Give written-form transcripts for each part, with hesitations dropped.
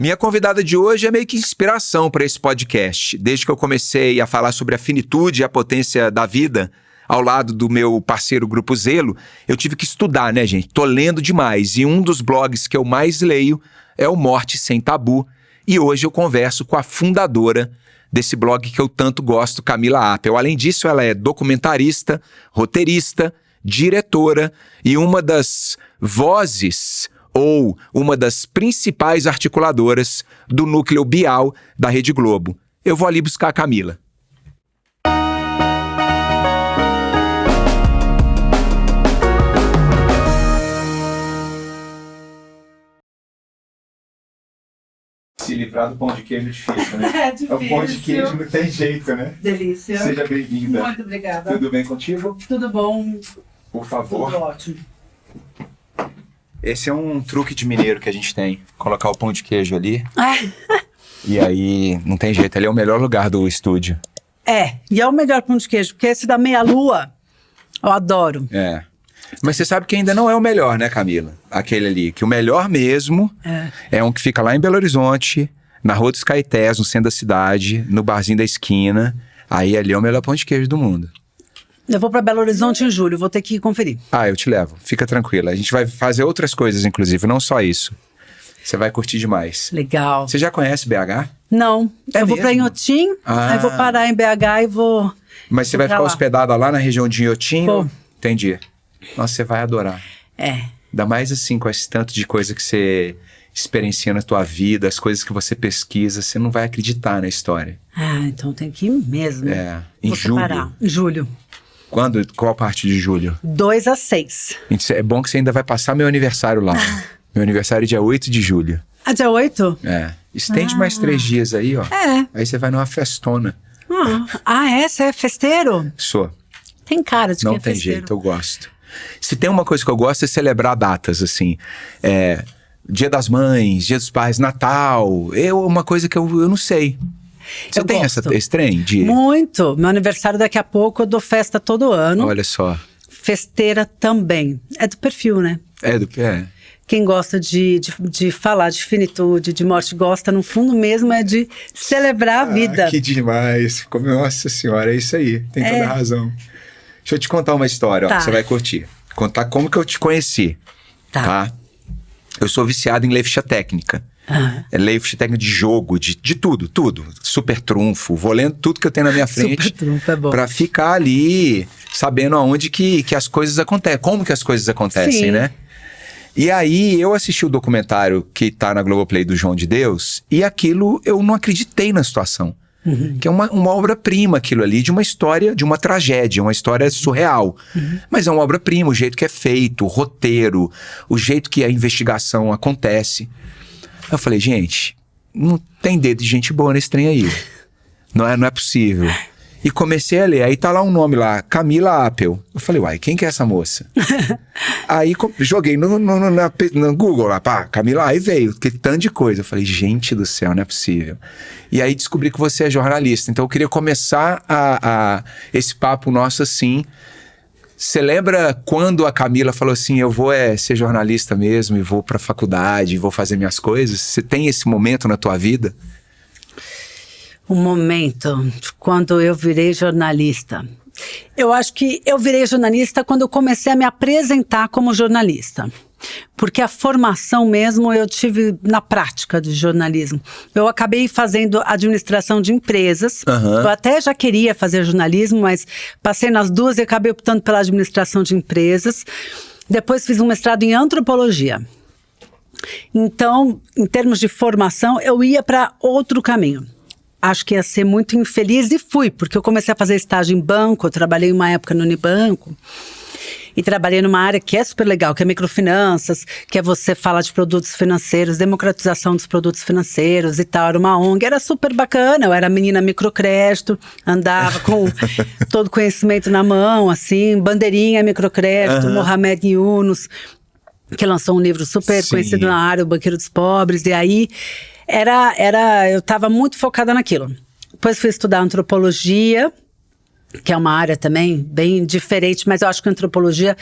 Minha convidada de hoje é meio que inspiração para esse podcast. Desde que eu comecei a falar sobre a finitude e a potência da vida, ao lado do meu parceiro Grupo Zelo, eu tive que estudar, né, gente? Tô lendo demais. E um dos blogs que eu mais leio é o Morte Sem Tabu. E hoje eu converso com a fundadora desse blog que eu tanto gosto, Camila Apel. Além disso, ela é documentarista, roteirista, diretora e uma das vozes ou uma das principais articuladoras do núcleo Bial da Rede Globo. Eu vou ali buscar a Camila. Se livrar do pão de queijo é difícil, né? É difícil. O pão de queijo não tem jeito, né? Delícia. Seja bem-vinda. Muito obrigada. Tudo bem contigo? Tudo bom. Por favor. Tudo ótimo. Esse é um truque de mineiro que a gente tem. Colocar o pão de queijo ali. E aí, não tem jeito. Ali é o melhor lugar do estúdio. E é o melhor pão de queijo, porque esse da meia-lua, eu adoro. É. Mas você sabe que ainda não é o melhor, né, Camila? Aquele ali. Que o melhor mesmo é um que fica lá em Belo Horizonte, na Rua dos Caetés, no centro da cidade, no barzinho da esquina. Aí ali é o melhor pão de queijo do mundo. Eu vou pra Belo Horizonte em julho, vou ter que conferir. Eu te levo. Fica tranquila. A gente vai fazer outras coisas, inclusive, não só isso. Você vai curtir demais. Legal. Você já conhece BH? Não. Eu vou pra Inhotim, aí vou parar em BH e vou... Mas você vai ficar hospedada lá na região de Inhotim? Vou. Entendi. Nossa, você vai adorar. Ainda mais assim, com esse tanto de coisa que você experiencia na tua vida, as coisas que você pesquisa, você não vai acreditar na história. Então tem que ir mesmo. Em julho. Parar. Em julho. Quando? Qual parte de julho? 2 a 6. É bom que você ainda vai passar meu aniversário lá. Meu aniversário é dia 8 de julho. Dia 8? Estende mais 3 dias aí, ó. Aí você vai numa festona. Você é festeiro? Sou. Tem cara de Não que é tem festeiro. jeito, eu gosto. Se tem uma coisa que eu gosto é celebrar datas, assim. Dia das Mães, Dia dos Pais, Natal. Uma coisa que eu não sei. Você tem esse trem? Muito. Meu aniversário daqui a pouco, eu dou festa todo ano. Olha só. Festeira também. É do perfil, né? Quem gosta de falar de finitude, de morte, gosta no fundo mesmo é de celebrar a vida. Que demais. Nossa senhora, é isso aí. Tem toda a razão. Deixa eu te contar uma história, ó, que você vai curtir. Contar como que eu te conheci. Tá? Eu sou viciado em lei ficha técnica. Lei ficha técnica de jogo, de tudo. Super trunfo. Vou lendo tudo que eu tenho na minha frente. Super trunfo é bom. Pra ficar ali, sabendo aonde que as coisas acontecem. Como que as coisas acontecem, Sim. né? E aí, eu assisti o documentário que tá na Globoplay do João de Deus, e aquilo, eu não acreditei na situação. Que é uma obra-prima aquilo ali, de uma história, de uma tragédia, uma história surreal. Mas é uma obra-prima, o jeito que é feito, o roteiro, o jeito que a investigação acontece. Eu falei, gente, não tem dedo de gente boa nesse trem aí. Não é possível. E comecei a ler, aí tá lá um nome lá, Camila Apel. Eu falei, uai, quem que é essa moça? Aí joguei no Google lá, Camila, aí veio, que tanto de coisa. Eu falei, gente do céu, não é possível. E aí descobri que você é jornalista, então eu queria começar esse papo nosso assim. Você lembra quando a Camila falou assim, eu vou ser jornalista mesmo, e vou pra faculdade, vou fazer minhas coisas? Você tem esse momento na tua vida? O momento quando eu virei jornalista. Eu acho que eu virei jornalista quando eu comecei a me apresentar como jornalista. Porque a formação mesmo eu tive na prática de jornalismo. Eu acabei fazendo administração de empresas. Eu até já queria fazer jornalismo, mas passei nas duas e acabei optando pela administração de empresas. Depois fiz um mestrado em antropologia. Então, em termos de formação, eu ia para outro caminho. Acho que ia ser muito infeliz e fui, porque eu comecei a fazer estágio em banco, eu trabalhei uma época no Unibanco e trabalhei numa área que é super legal, que é microfinanças, que é você falar de produtos financeiros, democratização dos produtos financeiros e tal, era uma ONG, era super bacana, eu era menina microcrédito, andava com todo conhecimento na mão, assim, bandeirinha microcrédito, Mohamed Yunus, que lançou um livro super conhecido na área, O Banqueiro dos Pobres, e aí eu estava muito focada naquilo. Depois fui estudar antropologia, que é uma área também bem diferente, mas eu acho que a antropologia,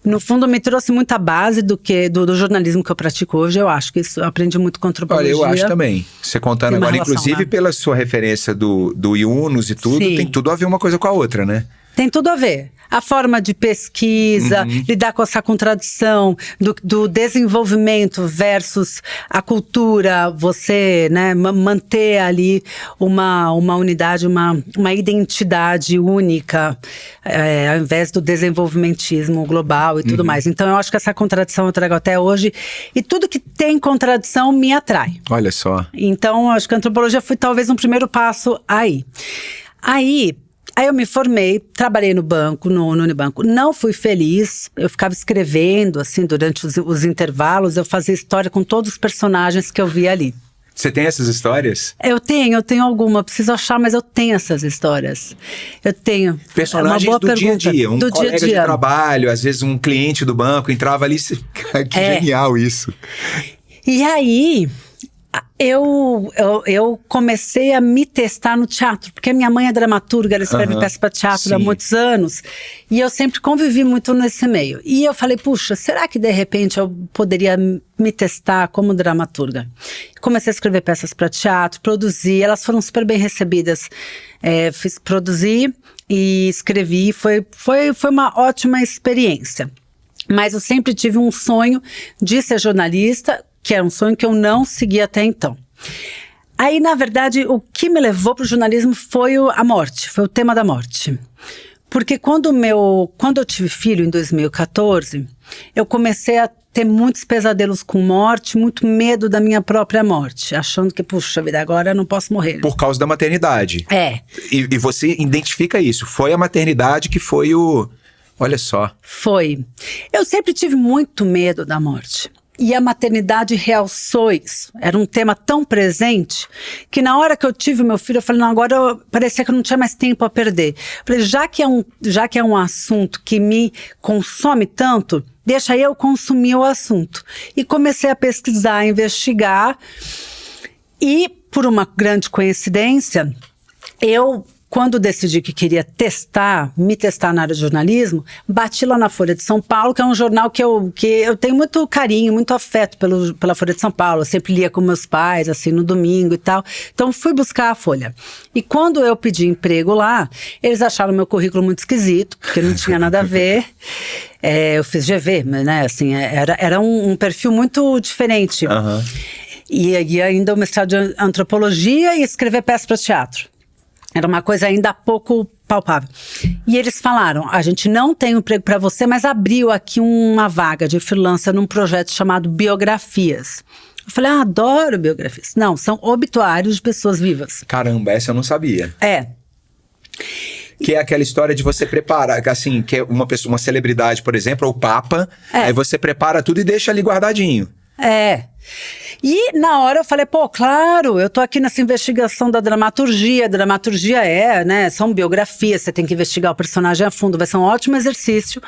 no fundo, me trouxe muita base do jornalismo que eu pratico hoje. Eu acho que isso, eu aprendi muito com antropologia. Olha, eu acho também. Você contando agora, inclusive, lá. pela sua referência do Yunus e tudo, Sim. tem tudo a ver uma coisa com a outra, né? Tem tudo a ver. A forma de pesquisa, lidar com essa contradição do desenvolvimento versus a cultura, você, né, manter ali uma unidade, uma identidade única, ao invés do desenvolvimentismo global e tudo mais. Então eu acho que essa contradição eu trago até hoje, e tudo que tem contradição me atrai. Olha só. Então eu acho que a antropologia foi talvez um primeiro passo aí. Aí eu me formei, trabalhei no banco, no Unibanco. Não fui feliz, eu ficava escrevendo, assim, durante os intervalos. Eu fazia história com todos os personagens que eu via ali. Você tem essas histórias? Eu tenho alguma, preciso achar, mas eu tenho essas histórias. Eu tenho. Personagens é uma boa do dia a dia, um do colega dia a dia. de trabalho, às vezes um cliente do banco entrava ali, que genial isso. E aí, eu comecei a me testar no teatro, porque minha mãe é dramaturga, ela escreve peça para teatro há muitos anos, e eu sempre convivi muito nesse meio. E eu falei, puxa, será que de repente eu poderia me testar como dramaturga? Comecei a escrever peças para teatro, produzi, elas foram super bem recebidas. Produzi e escrevi, foi uma ótima experiência. Mas eu sempre tive um sonho de ser jornalista, que era um sonho que eu não segui até então. Aí, na verdade, o que me levou para o jornalismo foi a morte, foi o tema da morte. Porque quando eu tive filho, em 2014, eu comecei a ter muitos pesadelos com morte, muito medo da minha própria morte, achando que, puxa vida, agora eu não posso morrer. Por causa da maternidade. É. E você identifica isso, foi a maternidade que foi Olha só. Foi. Eu sempre tive muito medo da morte. E a maternidade realçou isso. Era um tema tão presente que na hora que eu tive o meu filho, eu falei, não, agora parecia que eu não tinha mais tempo a perder. Eu falei, já que é um assunto que me consome tanto, deixa eu consumir o assunto. E comecei a pesquisar, a investigar. E, por uma grande coincidência, quando decidi que queria me testar na área de jornalismo, bati lá na Folha de São Paulo, que é um jornal que eu tenho muito carinho, muito afeto pela Folha de São Paulo. Eu sempre lia com meus pais, assim, no domingo e tal. Então, fui buscar a Folha. E quando eu pedi emprego lá, eles acharam meu currículo muito esquisito, porque não tinha nada a ver. Eu fiz GV, né, assim, era um perfil muito diferente. E ainda o mestrado de antropologia e escrever peça para teatro. Era uma coisa ainda pouco palpável. E eles falaram, a gente não tem um emprego para você, mas abriu aqui uma vaga de freelancer num projeto chamado Biografias. Eu falei, adoro biografias. Não, são obituários de pessoas vivas. Caramba, essa eu não sabia. Que é aquela história de você preparar, assim, que é uma celebridade, por exemplo, ou o Papa, aí você prepara tudo e deixa ali guardadinho. E na hora eu falei, pô, claro, eu tô aqui nessa investigação da dramaturgia. Dramaturgia são biografias, você tem que investigar o personagem a fundo, vai ser um ótimo exercício.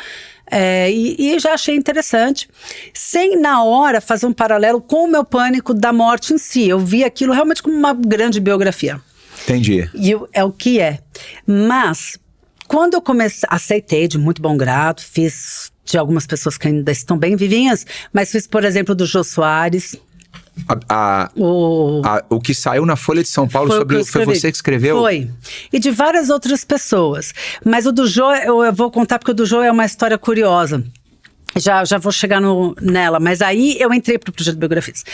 E já achei interessante, sem na hora fazer um paralelo com o meu pânico da morte em si. Eu vi aquilo realmente como uma grande biografia. Entendi. E é o que é. Mas, quando eu aceitei de muito bom grado, fiz de algumas pessoas que ainda estão bem vivinhas, mas fiz, por exemplo, do Jô Soares. O que saiu na Folha de São Paulo foi você que escreveu? Foi. E de várias outras pessoas. Mas o do Jô, eu vou contar porque o do Jô é uma história curiosa. Já vou chegar nela. Mas aí eu entrei pro projeto de biografias.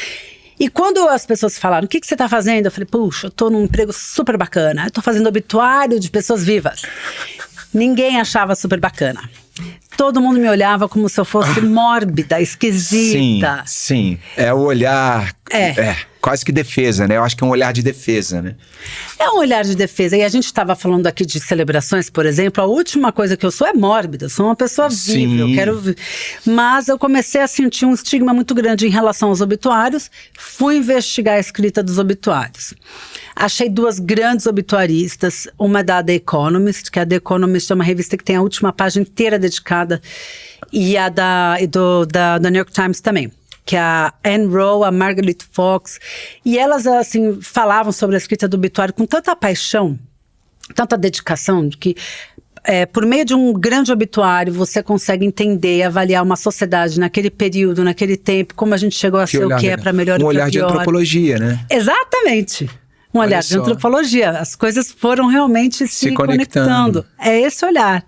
E quando as pessoas falaram, o que você tá fazendo? Eu falei, puxa, eu tô num emprego super bacana. Eu tô fazendo obituário de pessoas vivas. Ninguém achava super bacana. Todo mundo me olhava como se eu fosse mórbida, esquisita. Sim. É o olhar... quase que defesa, né? Eu acho que é um olhar de defesa, né? É um olhar de defesa. E a gente estava falando aqui de celebrações, por exemplo. A última coisa que eu sou é mórbida. Eu sou uma pessoa viva. Eu quero... Mas eu comecei a sentir um estigma muito grande em relação aos obituários. Fui investigar a escrita dos obituários. Achei duas grandes obituaristas. Uma da The Economist, que a The Economist é uma revista que tem a última página inteira dedicada. E a da New York Times também. Que é a Anne Rowe, a Margaret Fox. E elas, assim, falavam sobre a escrita do obituário com tanta paixão tanta dedicação, que por meio de um grande obituário você consegue entender e avaliar uma sociedade naquele período, naquele tempo, como a gente chegou a ser o que é para melhor e para pior. Um olhar de antropologia, né? Exatamente. Um olhar de antropologia. As coisas foram realmente se conectando. É esse olhar.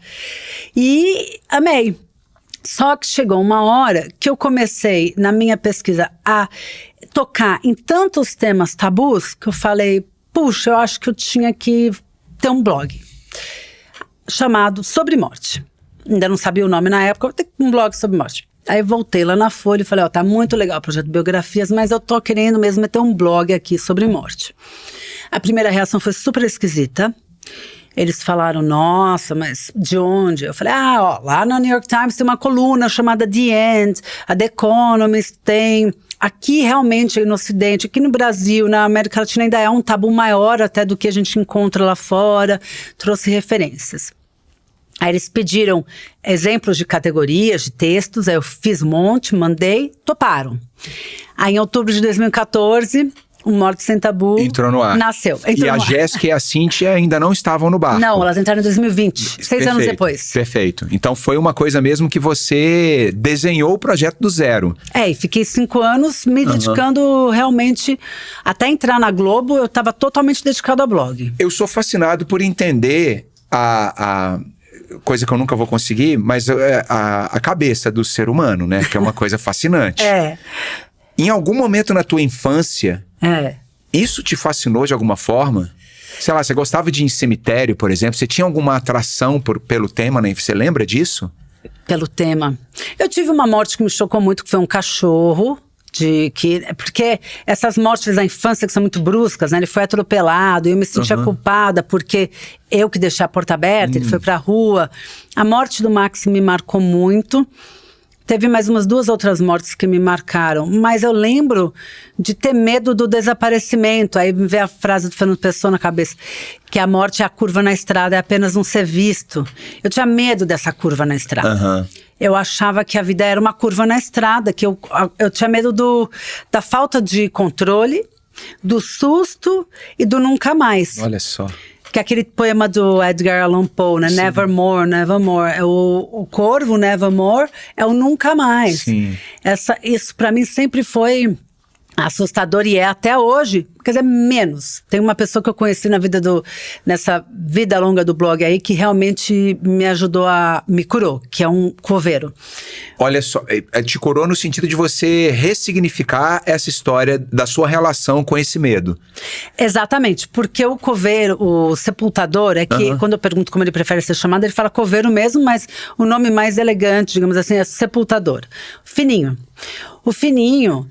E amei. Só que chegou uma hora que eu comecei, na minha pesquisa, a tocar em tantos temas tabus, que eu falei, puxa, eu acho que eu tinha que ter um blog chamado Sobre Morte. Ainda não sabia o nome na época, eu vou ter um blog sobre morte. Aí voltei lá na Folha e falei, tá muito legal o projeto de biografias, mas eu tô querendo mesmo ter um blog aqui sobre morte. A primeira reação foi super esquisita. Eles falaram, nossa, mas de onde? Eu falei, lá no New York Times tem uma coluna chamada The End, a The Economist tem. Aqui realmente no Ocidente, aqui no Brasil, na América Latina ainda é um tabu maior até do que a gente encontra lá fora. Trouxe referências. Aí eles pediram exemplos de categorias, de textos, aí eu fiz um monte, mandei, toparam. Aí em outubro de 2014... O Morte Sem Tabu entrou no ar. Nasceu. E a Jéssica e a Cíntia ainda não estavam no barco. Não, elas entraram em 2020, 6 anos depois. Perfeito. Então foi uma coisa mesmo que você desenhou o projeto do zero. E fiquei 5 anos me dedicando realmente, até entrar na Globo, eu estava totalmente dedicado ao blog. Eu sou fascinado por entender a coisa que eu nunca vou conseguir, mas a cabeça do ser humano, né? Que é uma coisa fascinante. Em algum momento na tua infância, isso te fascinou de alguma forma? Sei lá, você gostava de ir em cemitério, por exemplo? Você tinha alguma atração pelo tema, né? Você lembra disso? Pelo tema. Eu tive uma morte que me chocou muito, que foi um cachorro. Porque essas mortes da infância que são muito bruscas, né? Ele foi atropelado e eu me sentia culpada porque eu que deixei a porta aberta, ele foi pra rua. A morte do Max me marcou muito. Teve mais umas 2 outras mortes que me marcaram, mas eu lembro de ter medo do desaparecimento. Aí me veio a frase do Fernando Pessoa na cabeça, que a morte é a curva na estrada, é apenas um ser visto. Eu tinha medo dessa curva na estrada. Eu achava que a vida era uma curva na estrada, que eu tinha medo da falta de controle, do susto e do nunca mais. Olha só. Que é aquele poema do Edgar Allan Poe, né? Sim. Nevermore, nevermore. O corvo, nevermore, é o nunca mais. Sim. Isso pra mim sempre foi assustador e é até hoje, quer dizer, menos. Tem uma pessoa que eu conheci nessa vida longa do blog aí que realmente me curou, que é um coveiro. Olha só, te curou no sentido de você ressignificar essa história da sua relação com esse medo. Exatamente, porque o coveiro, o sepultador, é que quando eu pergunto como ele prefere ser chamado, ele fala coveiro mesmo, mas o nome mais elegante, digamos assim, é sepultador. Fininho. O Fininho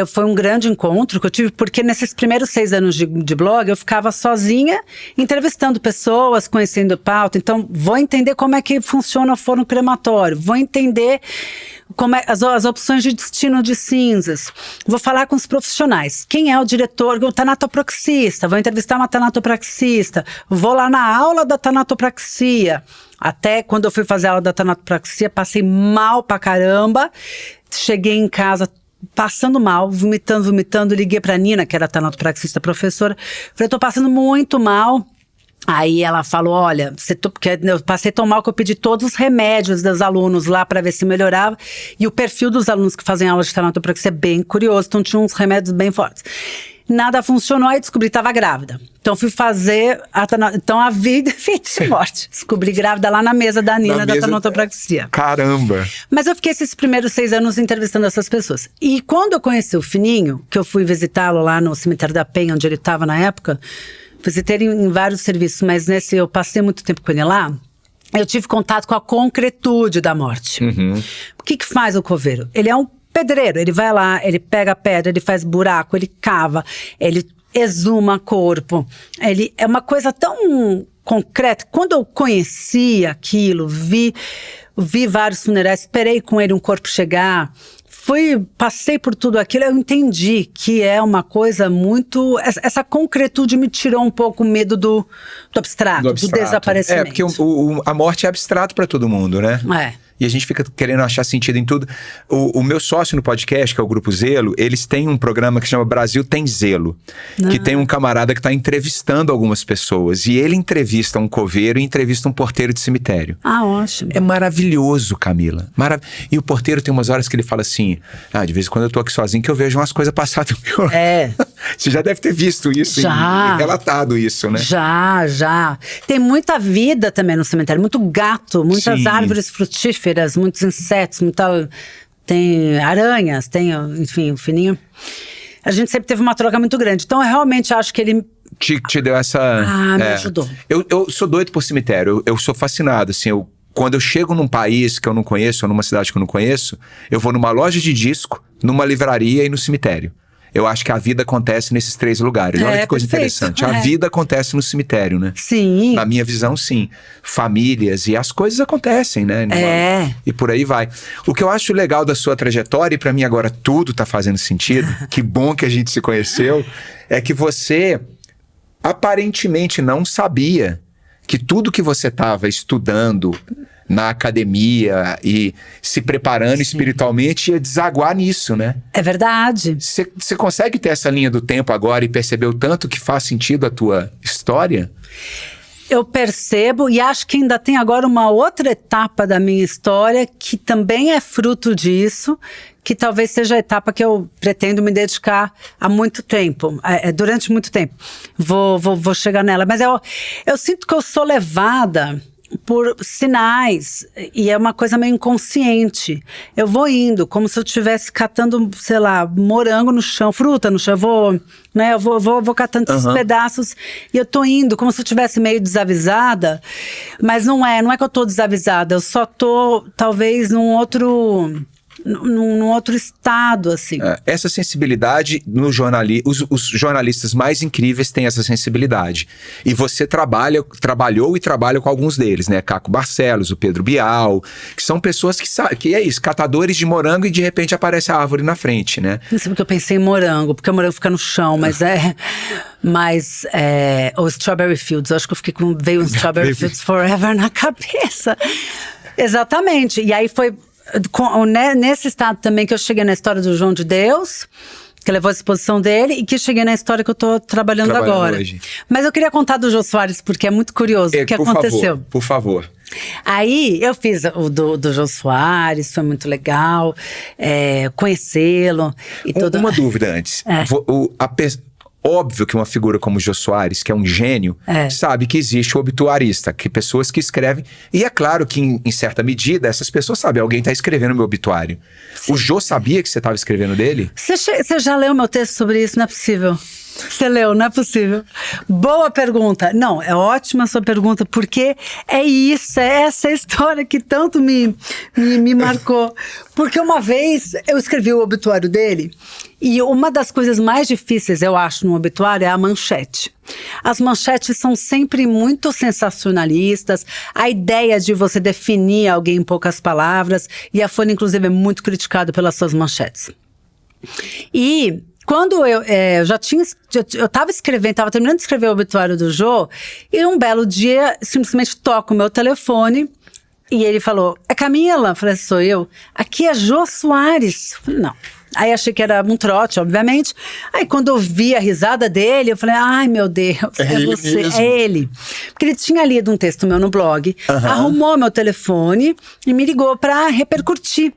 foi um grande encontro que eu tive, porque nesses primeiros 6 anos de blog, eu ficava sozinha, entrevistando pessoas, conhecendo pauta. Então, vou entender como é que funciona o forno crematório, vou entender como as opções de destino de cinzas. Vou falar com os profissionais. Quem é o diretor? O tanatopraxista. Vou entrevistar uma tanatopraxista. Vou lá na aula da tanatopraxia. Até quando eu fui fazer a aula da tanatopraxia, passei mal pra caramba. Cheguei em casa passando mal, vomitando. Liguei pra Nina, que era a tanatopraxista professora. Falei, tô passando muito mal. Aí ela falou, olha, porque eu passei tão mal que eu pedi todos os remédios dos alunos lá para ver se melhorava. E o perfil dos alunos que fazem aula de tanatopraxia é bem curioso, então tinha uns remédios bem fortes. Nada funcionou, aí descobri que estava grávida. Então fui fazer a vida de morte. Descobri grávida lá na mesa da Nina, da tanatopraxia. Caramba! Mas eu fiquei esses primeiros 6 anos entrevistando essas pessoas. E quando eu conheci o Fininho, que eu fui visitá-lo lá no cemitério da Penha, onde ele estava na época, visitei em vários serviços, mas eu passei muito tempo com ele lá, eu tive contato com a concretude da morte. O que faz o coveiro? Ele é um pedreiro, ele vai lá, ele pega a pedra, ele faz buraco, ele cava, ele exuma corpo. Ele é uma coisa tão concreta. Quando eu conheci aquilo, vi vários funerais, esperei com ele um corpo chegar, passei por tudo aquilo, eu entendi que é uma coisa muito... Essa concretude me tirou um pouco o medo do abstrato, do desaparecimento. Porque a morte é abstrato para todo mundo, né? E a gente fica querendo achar sentido em tudo. O meu sócio no podcast, que é o Grupo Zelo, eles têm um programa que chama Brasil Tem Zelo. Que tem um camarada que está entrevistando algumas pessoas. E ele entrevista um coveiro e entrevista um porteiro de cemitério. Ah, ótimo. É maravilhoso, Camila. E o porteiro tem umas horas que ele fala assim, de vez em quando eu tô aqui sozinho que eu vejo umas coisas passar do meu... Você já deve ter visto isso e relatado isso, né? Já. Tem muita vida também no cemitério, muito gato, muitas árvores frutíferas, muitos insetos, tem aranhas, tem, enfim, o fininho. A gente sempre teve uma troca muito grande. Então, eu realmente acho que ele... Te deu essa... me ajudou. Eu sou doido por cemitério, eu sou fascinado, assim, quando eu chego num país que eu não conheço, ou numa cidade que eu não conheço, eu vou numa loja de disco, numa livraria e no cemitério. Eu acho que a vida acontece nesses 3 lugares. Olha que coisa interessante. A vida acontece no cemitério, né? Sim. Na minha visão, sim. Famílias e as coisas acontecem, né? E por aí vai. O que eu acho legal da sua trajetória, e pra mim agora tudo tá fazendo sentido, que bom que a gente se conheceu, é que você aparentemente não sabia que tudo que você tava estudando na academia e se preparando espiritualmente ia desaguar nisso, né? É verdade. Você consegue ter essa linha do tempo agora e perceber o tanto que faz sentido a tua história? Eu percebo e acho que ainda tem agora uma outra etapa da minha história que também é fruto disso, que talvez seja a etapa que eu pretendo me dedicar há muito tempo, durante muito tempo. Vou chegar nela, mas eu sinto que eu sou levada por sinais, e é uma coisa meio inconsciente. Eu vou indo, como se eu estivesse catando, sei lá, morango no chão, fruta no chão, eu vou catando esses pedaços, e eu tô indo, como se eu estivesse meio desavisada, mas não é que eu tô desavisada, eu só tô, talvez, num outro estado, assim. Essa sensibilidade no os jornalistas mais incríveis têm essa sensibilidade. E você trabalhou e trabalha com alguns deles, né? Caco Barcelos, o Pedro Bial, que são pessoas que é isso, catadores de morango e de repente aparece a árvore na frente, né? Não sei porque eu pensei em morango, porque o morango fica no chão, mas o Strawberry Fields, eu acho que veio um Strawberry Fields Forever na cabeça. Exatamente. E aí foi nesse estado também que eu cheguei na história do João de Deus, que levou a exposição dele, e que cheguei na história que eu tô trabalhando agora. Hoje. Mas eu queria contar do Jô Soares, porque é muito curioso o que aconteceu. Por favor. Aí eu fiz o do Jô Soares, foi muito legal conhecê-lo. Uma dúvida antes. Óbvio que uma figura como o Jô Soares, que é um gênio, sabe que existe o obituarista, que pessoas que escrevem. E é claro que, em certa medida, essas pessoas sabem, alguém está escrevendo meu obituário. Sim. O Jô sabia que você estava escrevendo dele? Você já leu meu texto sobre isso? Não é possível. Você leu, não é possível. Boa pergunta. Não, é ótima a sua pergunta, porque é isso, é essa história que tanto me marcou. Porque uma vez eu escrevi o obituário dele, e uma das coisas mais difíceis, eu acho, no obituário é a manchete. As manchetes são sempre muito sensacionalistas, a ideia de você definir alguém em poucas palavras, e a Folha, inclusive, é muito criticada pelas suas manchetes. E quando eu estava escrevendo, estava terminando de escrever o obituário do Jô, e um belo dia, simplesmente toco o meu telefone, e ele falou, é Camila? Eu falei, sou eu. Aqui é Jô Soares. Eu falei, não. Aí achei que era um trote, obviamente. Aí quando eu vi a risada dele, eu falei, ai meu Deus, é você, mesmo. É ele. Porque ele tinha lido um texto meu no blog, arrumou meu telefone e me ligou pra repercutir.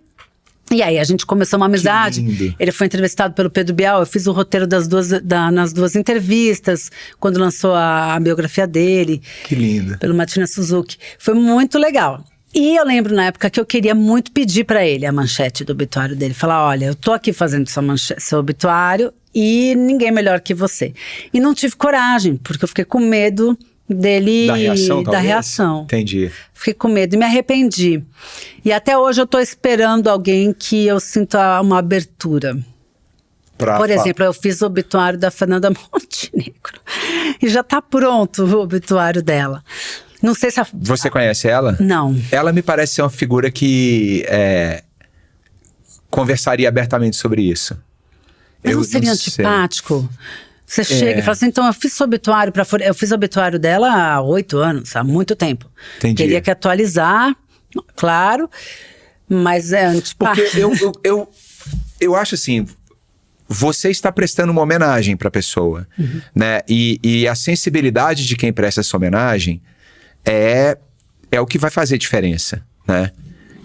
E aí a gente começou uma amizade. Ele foi entrevistado pelo Pedro Bial, eu fiz o roteiro nas 2 entrevistas, quando lançou a biografia dele. Que lindo. Pelo Martina Suzuki. Foi muito legal. E eu lembro na época que eu queria muito pedir pra ele a manchete do obituário dele. Falar, olha, eu tô aqui fazendo seu obituário e ninguém melhor que você. E não tive coragem, porque eu fiquei com medo dele... Da reação. Entendi. Fiquei com medo e me arrependi. E até hoje eu tô esperando alguém que eu sinta uma abertura. Por exemplo, eu fiz o obituário da Fernanda Montenegro. E já tá pronto o obituário dela. Não sei se Você conhece ela? Não. Ela me parece ser uma figura que conversaria abertamente sobre isso. Mas não seria antipático? Você chega e fala assim, então eu fiz obituário eu fiz o obituário dela há 8 anos, há muito tempo. Entendi. Teria que atualizar, claro. Mas é antipático. Porque eu acho assim, você está prestando uma homenagem para a pessoa, né? E a sensibilidade de quem presta essa homenagem é o que vai fazer diferença, né?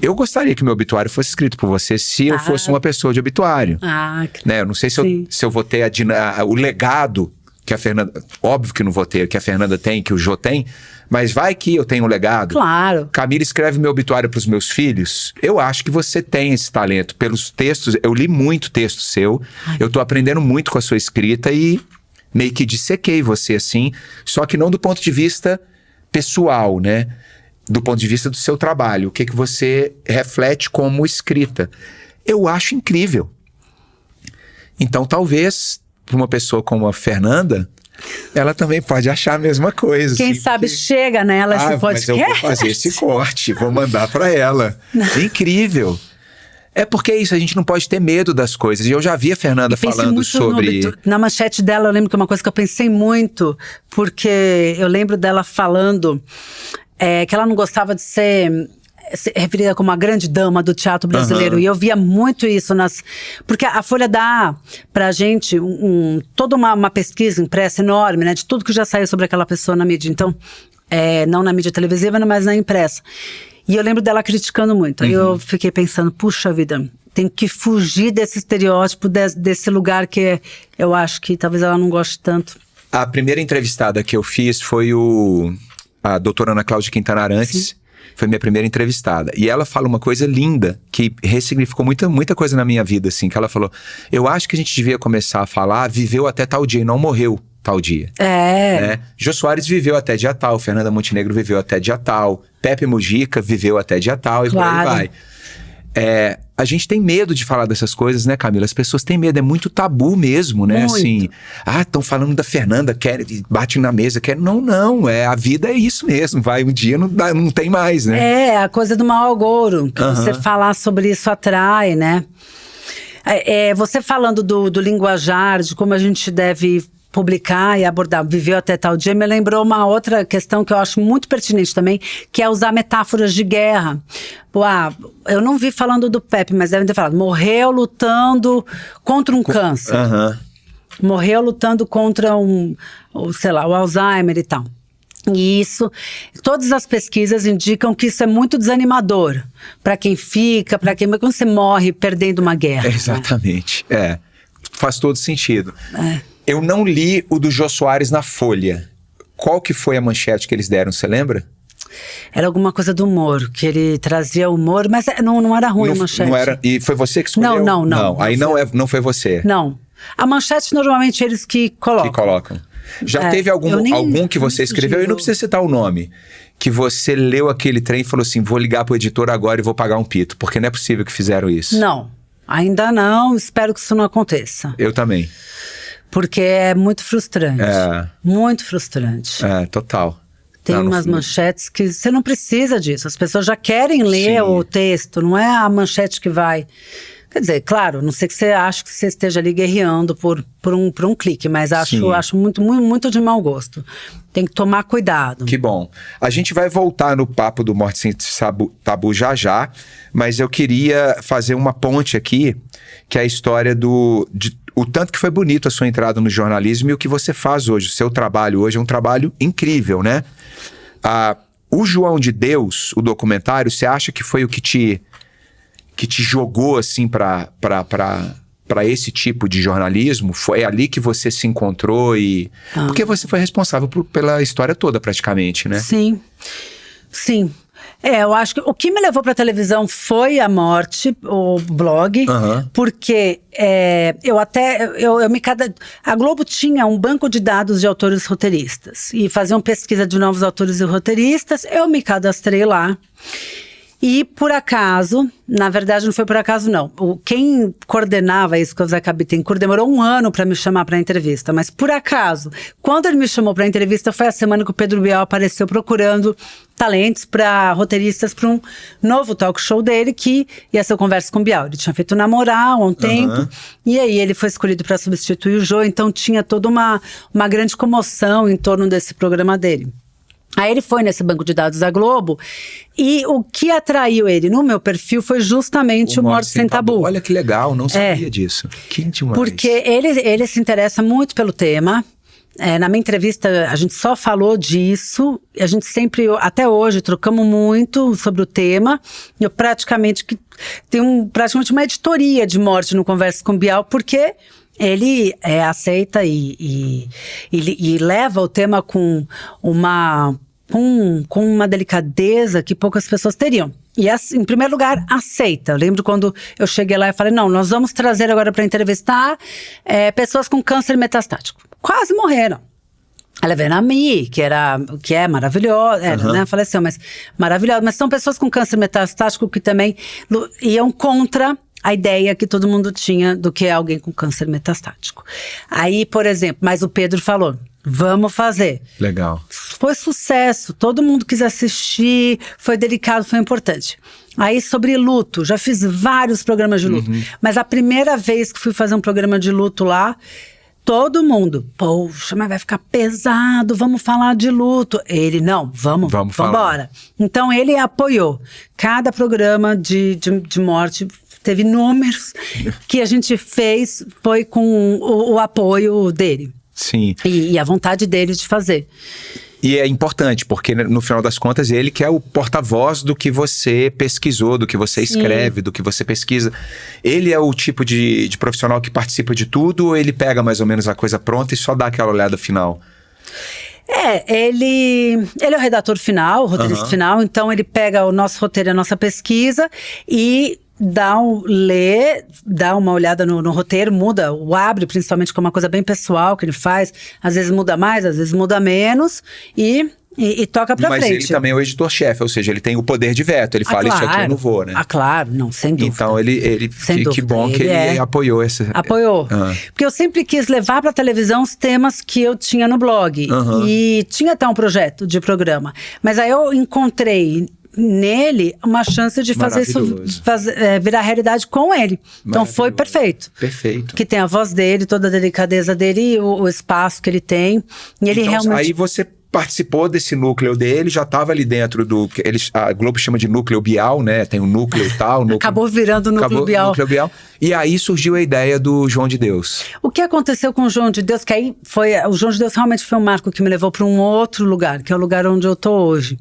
Eu gostaria que meu obituário fosse escrito por você se eu fosse uma pessoa de obituário. Né? Eu não sei se eu vou ter o legado que a Fernanda... Óbvio que não vou ter, que a Fernanda tem, que o Jô tem, mas vai que eu tenho um legado. Claro. Camila escreve meu obituário para os meus filhos. Eu acho que você tem esse talento. Pelos textos, eu li muito texto seu. Eu tô aprendendo muito com a sua escrita e meio que dissequei você assim, só que não do ponto de vista pessoal, né? Do ponto de vista do seu trabalho, o que você reflete como escrita. Eu acho incrível. Então, talvez, para uma pessoa como a Fernanda, ela também pode achar a mesma coisa. Quem assim, sabe chega nela esse podcast. Mas eu vou fazer esse corte, vou mandar para ela. Incrível. É porque é isso, a gente não pode ter medo das coisas. E eu já vi a Fernanda falando sobre... Na manchete dela, eu lembro que é uma coisa que eu pensei muito, porque eu lembro dela falando... que ela não gostava de ser referida como uma grande dama do teatro brasileiro. E eu via muito isso porque a Folha dá pra gente toda uma pesquisa impressa enorme, né? De tudo que já saiu sobre aquela pessoa na mídia. Então, não na mídia televisiva, mas na impressa. E eu lembro dela criticando muito. Aí eu fiquei pensando, puxa vida, tem que fugir desse estereótipo, desse lugar que eu acho que talvez ela não goste tanto. A primeira entrevistada que eu fiz foi a doutora Ana Cláudia Quintana Arantes. Sim. Foi minha primeira entrevistada. E ela fala uma coisa linda, que ressignificou muita coisa na minha vida, assim. Que ela falou, eu acho que a gente devia começar a falar, viveu até tal dia e não morreu tal dia. Né? Jô Soares viveu até dia tal, Fernanda Montenegro viveu até dia tal, Pepe Mujica viveu até dia tal, e por aí vai. A gente tem medo de falar dessas coisas, né, Camila? As pessoas têm medo, é muito tabu mesmo, né? Muito. Assim, estão falando da Fernanda, bate na mesa, não, a vida é isso mesmo, vai, um dia não tem mais, né? A coisa do mau agouro, que você falar sobre isso atrai, né? Você falando do linguajar, de como a gente deve publicar e abordar, viveu até tal dia, me lembrou uma outra questão que eu acho muito pertinente também, que é usar metáforas de guerra. Eu não vi falando do Pepe, mas devem ter falado, morreu lutando contra um câncer. Morreu lutando contra o Alzheimer e tal. E todas as pesquisas indicam que isso é muito desanimador para quem fica, quando você morre perdendo uma guerra. Exatamente, faz todo sentido. Eu não li o do Jô Soares na Folha. Qual que foi a manchete que eles deram, você lembra? Era alguma coisa do humor, que ele trazia humor, mas não era ruim a manchete. Não era, e foi você que escolheu? Não. Aí não foi você? Não. A manchete normalmente eles que colocam. Já teve algum que você escreveu, e não precisa citar o nome, que você leu aquele trem e falou assim, vou ligar pro editor agora e vou pagar um pito, porque não é possível que fizeram isso. Não, ainda não, espero que isso não aconteça. Eu também. Porque é muito frustrante. Muito frustrante. Total. Tem umas manchetes que você não precisa disso. As pessoas já querem ler o texto, não é a manchete que vai... Quer dizer, claro, não sei que você acha que você esteja ali guerreando por um clique, mas acho muito, muito, muito de mau gosto. Tem que tomar cuidado. Que bom. A gente vai voltar no papo do Morte Sem Tabu já, mas eu queria fazer uma ponte aqui, que é a história o tanto que foi bonito a sua entrada no jornalismo e o que você faz hoje. O seu trabalho hoje é um trabalho incrível, né? O João de Deus, o documentário, você acha que foi o que te jogou assim para esse tipo de jornalismo? Foi ali que você se encontrou porque você foi responsável pela história toda praticamente, né? Sim. Eu acho que o que me levou pra televisão foi a morte, o blog, porque a Globo tinha um banco de dados de autores roteiristas e faziam pesquisa de novos autores e roteiristas, eu me cadastrei lá. E por acaso, na verdade não foi por acaso não, quem coordenava isso, que é o Zeca Bittencourt, demorou 1 ano para me chamar para entrevista, mas por acaso, quando ele me chamou para entrevista, foi a semana que o Pedro Bial apareceu procurando talentos para roteiristas para um novo talk show dele, que ia ser o Conversa com o Bial. Ele tinha feito Namorar há um tempo, e aí ele foi escolhido para substituir o Jô, então tinha toda uma grande comoção em torno desse programa dele. Aí ele foi nesse banco de dados da Globo e o que atraiu ele no meu perfil foi justamente o Morte Sem Tabu. Olha que legal, não sabia disso. Que demais. Porque ele se interessa muito pelo tema. Na minha entrevista a gente só falou disso, a gente sempre, até hoje, trocamos muito sobre o tema. Eu praticamente tenho praticamente uma editoria de morte no Conversa com Bial, porque ele aceita e leva o tema com uma delicadeza que poucas pessoas teriam. E, em primeiro lugar, aceita. Eu lembro quando eu cheguei lá e falei, não, nós vamos trazer agora para entrevistar pessoas com câncer metastático. Quase morreram. Ela veio na Mi, que é maravilhosa, né, faleceu, mas maravilhosa. Mas são pessoas com câncer metastático que também iam contra a ideia que todo mundo tinha do que é alguém com câncer metastático. Aí, por exemplo, mas o Pedro falou, vamos fazer. Legal. Foi sucesso, todo mundo quis assistir, foi delicado, foi importante. Aí sobre luto, já fiz vários programas de luto, mas a primeira vez que fui fazer um programa de luto lá, todo mundo, poxa, mas vai ficar pesado, vamos falar de luto. Ele, não, vamos embora. Então ele apoiou. Cada programa de morte teve números que a gente fez, foi com o apoio dele. Sim. E a vontade dele de fazer. E é importante, porque no final das contas ele que é o porta-voz do que você pesquisou, do que você escreve, do que você pesquisa. Ele é o tipo de profissional que participa de tudo, ou ele pega mais ou menos a coisa pronta e só dá aquela olhada final? Ele é o redator final, o roteirista final, então ele pega o nosso roteiro, a nossa pesquisa e dá uma olhada no roteiro, muda, o abre principalmente, que é uma coisa bem pessoal que ele faz, às vezes muda mais, às vezes muda menos e toca pra frente. Mas ele também é o editor-chefe, ou seja, ele tem o poder de veto, ele fala, claro, isso aqui eu não vou, né? Claro, não, sem dúvida. Então que bom que ele apoiou essa... Apoiou, porque eu sempre quis levar pra televisão os temas que eu tinha no blog, e tinha até um projeto de programa, mas aí eu encontrei nele uma chance de fazer isso virar realidade com ele. Então foi perfeito. Perfeito. Que tem a voz dele, toda a delicadeza dele, o espaço que ele tem. E ele então, realmente... Aí você participou desse núcleo dele, já estava ali dentro do... a Globo chama de núcleo Bial, né? Tem o núcleo e tal. Acabou virando o núcleo Bial. E aí surgiu a ideia do João de Deus. O que aconteceu com o João de Deus, que aí foi... O João de Deus realmente foi um marco que me levou para um outro lugar, que é o lugar onde eu tô hoje.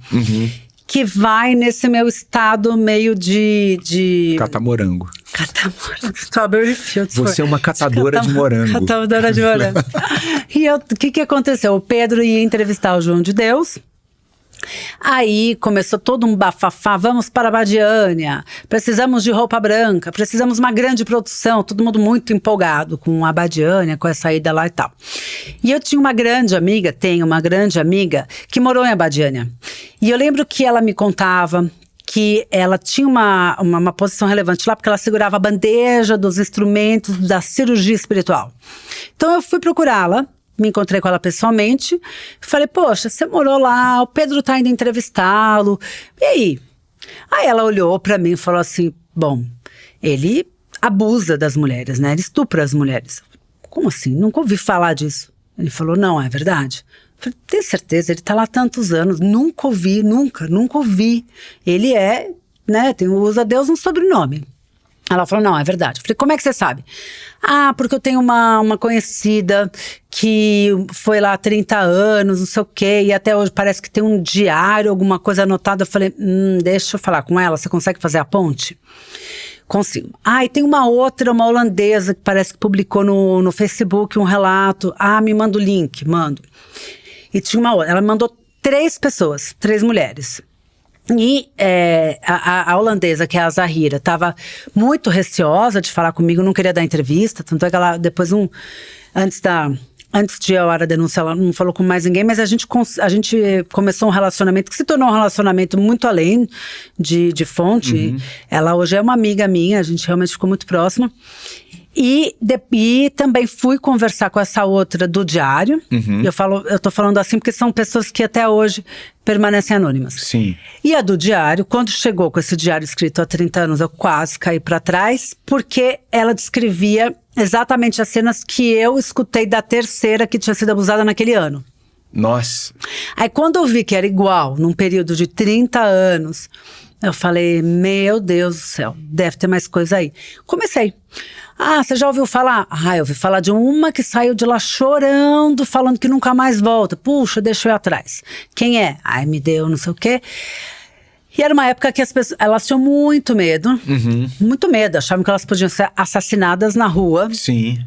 Que vai nesse meu estado meio de... Catamorango. Strawberry Fields. Você é uma catadora de morango. Catadora de morango. E o que aconteceu? O Pedro ia entrevistar o João de Deus. Aí começou todo um bafafá, vamos para a Abadiânia, precisamos de roupa branca, precisamos de uma grande produção, todo mundo muito empolgado com a Abadiânia, com essa ida lá e tal. E eu tinha uma grande amiga, que morou em Abadiânia. E eu lembro que ela me contava que ela tinha uma posição relevante lá, porque ela segurava a bandeja dos instrumentos da cirurgia espiritual. Então eu fui procurá-la, me encontrei com ela pessoalmente, falei, poxa, você morou lá, o Pedro tá indo entrevistá-lo, e aí? Aí ela olhou pra mim e falou assim, bom, ele abusa das mulheres, né, ele estupra as mulheres. Como assim? Nunca ouvi falar disso. Ele falou, não, é verdade? Eu falei, tem certeza, ele tá lá há tantos anos, nunca ouvi. Ele usa Deus no sobrenome. Ela falou, não, é verdade. Eu falei, como é que você sabe? Ah, porque eu tenho uma conhecida que foi lá há 30 anos, não sei o quê, e até hoje parece que tem um diário, alguma coisa anotada. Eu falei, deixa eu falar com ela, você consegue fazer a ponte? Consigo. Ah, e tem uma holandesa que parece que publicou no Facebook um relato. Ah, me manda o link, mando. E tinha uma outra, ela me mandou 3 pessoas, 3 mulheres. E a holandesa, que é a Zahira, estava muito receosa de falar comigo, não queria dar entrevista, tanto é que ela depois, antes de eu a denúncia, ela não falou com mais ninguém, mas a gente começou um relacionamento que se tornou um relacionamento muito além de fonte. Ela hoje é uma amiga minha, a gente realmente ficou muito próxima. E também fui conversar com essa outra do diário. Eu tô falando assim porque são pessoas que até hoje permanecem anônimas. Sim. E a do diário, quando chegou com esse diário escrito há 30 anos, eu quase caí pra trás, porque ela descrevia exatamente as cenas que eu escutei da terceira que tinha sido abusada naquele ano. Nossa. Aí quando eu vi que era igual, num período de 30 anos, eu falei, meu Deus do céu, deve ter mais coisa aí. Comecei. Ah, você já ouviu falar? Ah, eu ouvi falar de uma que saiu de lá chorando, falando que nunca mais volta. Puxa, deixa eu ir atrás. Quem é? Ai, me deu não sei o quê. E era uma época que as pessoas, elas tinham muito medo. Muito medo, achavam que elas podiam ser assassinadas na rua. Sim.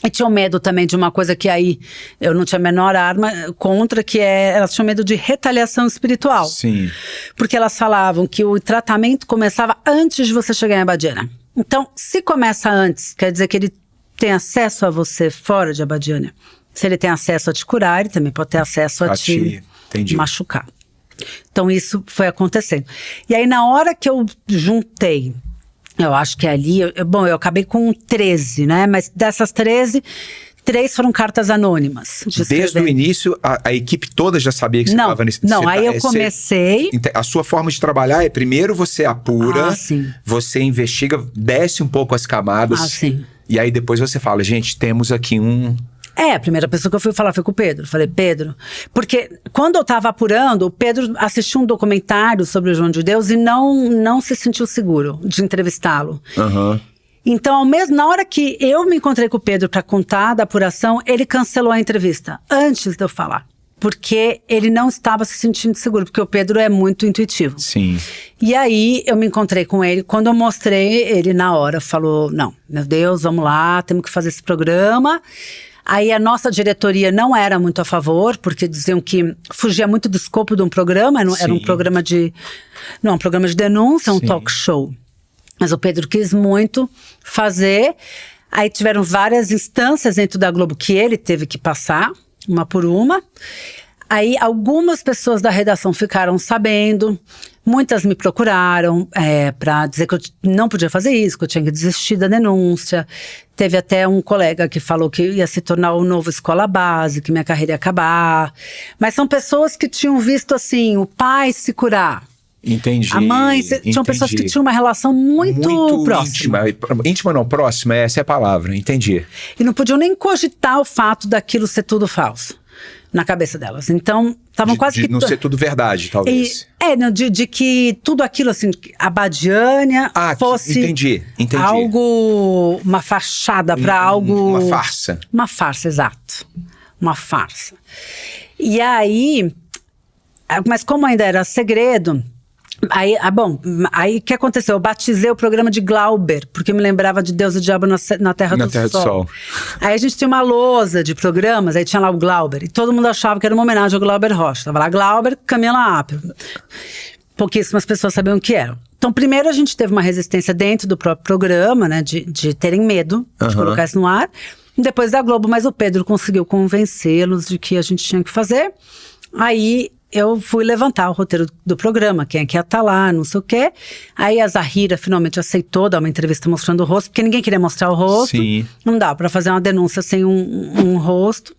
E tinham medo também de uma coisa que aí eu não tinha a menor arma contra, que elas tinham medo de retaliação espiritual. Sim. Porque elas falavam que o tratamento começava antes de você chegar em Abadiânia. Então, se começa antes, quer dizer que ele tem acesso a você fora de Abadiânia. Se ele tem acesso a te curar, ele também pode ter acesso a te machucar. Então, isso foi acontecendo. E aí, na hora que eu juntei, eu acho que ali, eu acabei com 13, né? Mas dessas 13, 3 foram cartas anônimas. Desde o início, a equipe toda já sabia que você estava nesse... Não, aí eu comecei... A sua forma de trabalhar é, primeiro você apura, você investiga, desce um pouco as camadas, e aí depois você fala, gente, temos aqui um... A primeira pessoa que eu fui falar foi com o Pedro. Falei, Pedro... Porque quando eu tava apurando, o Pedro assistiu um documentário sobre o João de Deus e não se sentiu seguro de entrevistá-lo. Então, na hora que eu me encontrei com o Pedro para contar da apuração, ele cancelou a entrevista, antes de eu falar. Porque ele não estava se sentindo seguro, porque o Pedro é muito intuitivo. Sim. E aí, eu me encontrei com ele. Quando eu mostrei, ele na hora falou, não, meu Deus, vamos lá, temos que fazer esse programa. Aí a nossa diretoria não era muito a favor, porque diziam que fugia muito do escopo de um programa, era um programa de... Não, um programa de denúncia, um talk show. Mas o Pedro quis muito fazer. Aí tiveram várias instâncias dentro da Globo que ele teve que passar, uma por uma. Aí algumas pessoas da redação ficaram sabendo, muitas me procuraram para dizer que eu não podia fazer isso, que eu tinha que desistir da denúncia. Teve até um colega que falou que ia se tornar o novo Escola Base, que minha carreira ia acabar. Mas são pessoas que tinham visto assim, o pai se curar. Entendi. A mãe, tinham pessoas que tinham uma relação muito próxima. Íntima não, próxima, essa é a palavra, entendi. E não podiam nem cogitar o fato daquilo ser tudo falso na cabeça delas. Então, estavam quase que... não ser tudo verdade, talvez. De que tudo aquilo, assim, Abadiânia fosse... Entendi. Algo, uma fachada para algo... Uma farsa. Uma farsa, exato. Uma farsa. E aí... Mas como ainda era segredo... Aí o que aconteceu? Eu batizei o programa de Glauber, porque eu me lembrava de Deus e o Diabo na Terra do Sol. Aí a gente tinha uma lousa de programas, aí tinha lá o Glauber, e todo mundo achava que era uma homenagem ao Glauber Rocha. Tava lá Glauber, Camila Apio. Pouquíssimas pessoas sabiam o que era. Então, primeiro a gente teve uma resistência dentro do próprio programa, né, de terem medo de colocar isso no ar. Depois da Globo, mas o Pedro conseguiu convencê-los de que a gente tinha que fazer. Aí... eu fui levantar o roteiro do programa, quem é que ia estar lá, não sei o quê. Aí a Zahira finalmente aceitou dar uma entrevista mostrando o rosto, porque ninguém queria mostrar o rosto. Sim. Não dá pra fazer uma denúncia sem um rosto.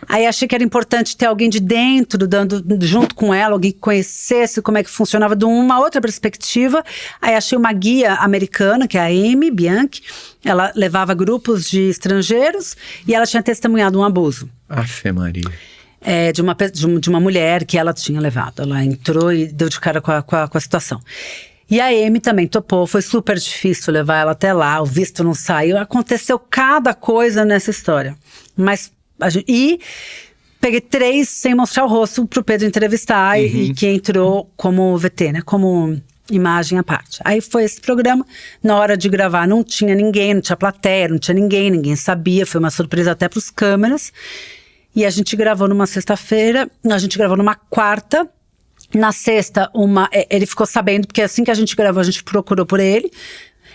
Aí achei que era importante ter alguém de dentro, dando junto com ela, alguém que conhecesse como é que funcionava de uma outra perspectiva. Aí achei uma guia americana, que é a Amy Bianchi. Ela levava grupos de estrangeiros e ela tinha testemunhado um abuso. Afe Maria. De uma mulher que ela tinha levado. Ela entrou e deu de cara com a situação. E a Amy também topou, foi super difícil levar ela até lá, o visto não saiu, aconteceu cada coisa nessa história. Mas e peguei 3 sem mostrar o rosto pro Pedro entrevistar e que entrou como VT, né? Como imagem à parte. Aí foi esse programa, na hora de gravar não tinha ninguém, não tinha plateia, não tinha ninguém sabia, foi uma surpresa até pros câmeras. E a gente gravou numa sexta-feira, a gente gravou numa quarta. Na sexta, ele ficou sabendo, porque assim que a gente gravou, a gente procurou por ele.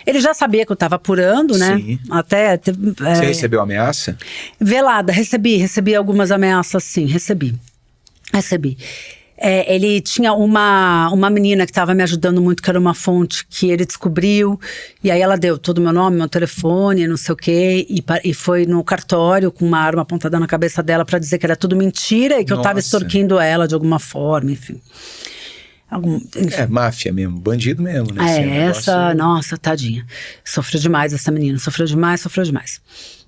Ele já sabia que eu tava apurando, né? Sim. Até... Você recebeu ameaça? Velada, recebi algumas ameaças, sim, recebi. Ele tinha uma menina que estava me ajudando muito, que era uma fonte que ele descobriu, e aí ela deu todo o meu nome, meu telefone, não sei o quê, e foi no cartório com uma arma apontada na cabeça dela para dizer que era tudo mentira e que eu estava extorquindo ela de alguma forma, enfim. É máfia mesmo, bandido mesmo, né? Nossa, tadinha. Sofreu demais essa menina, sofreu demais.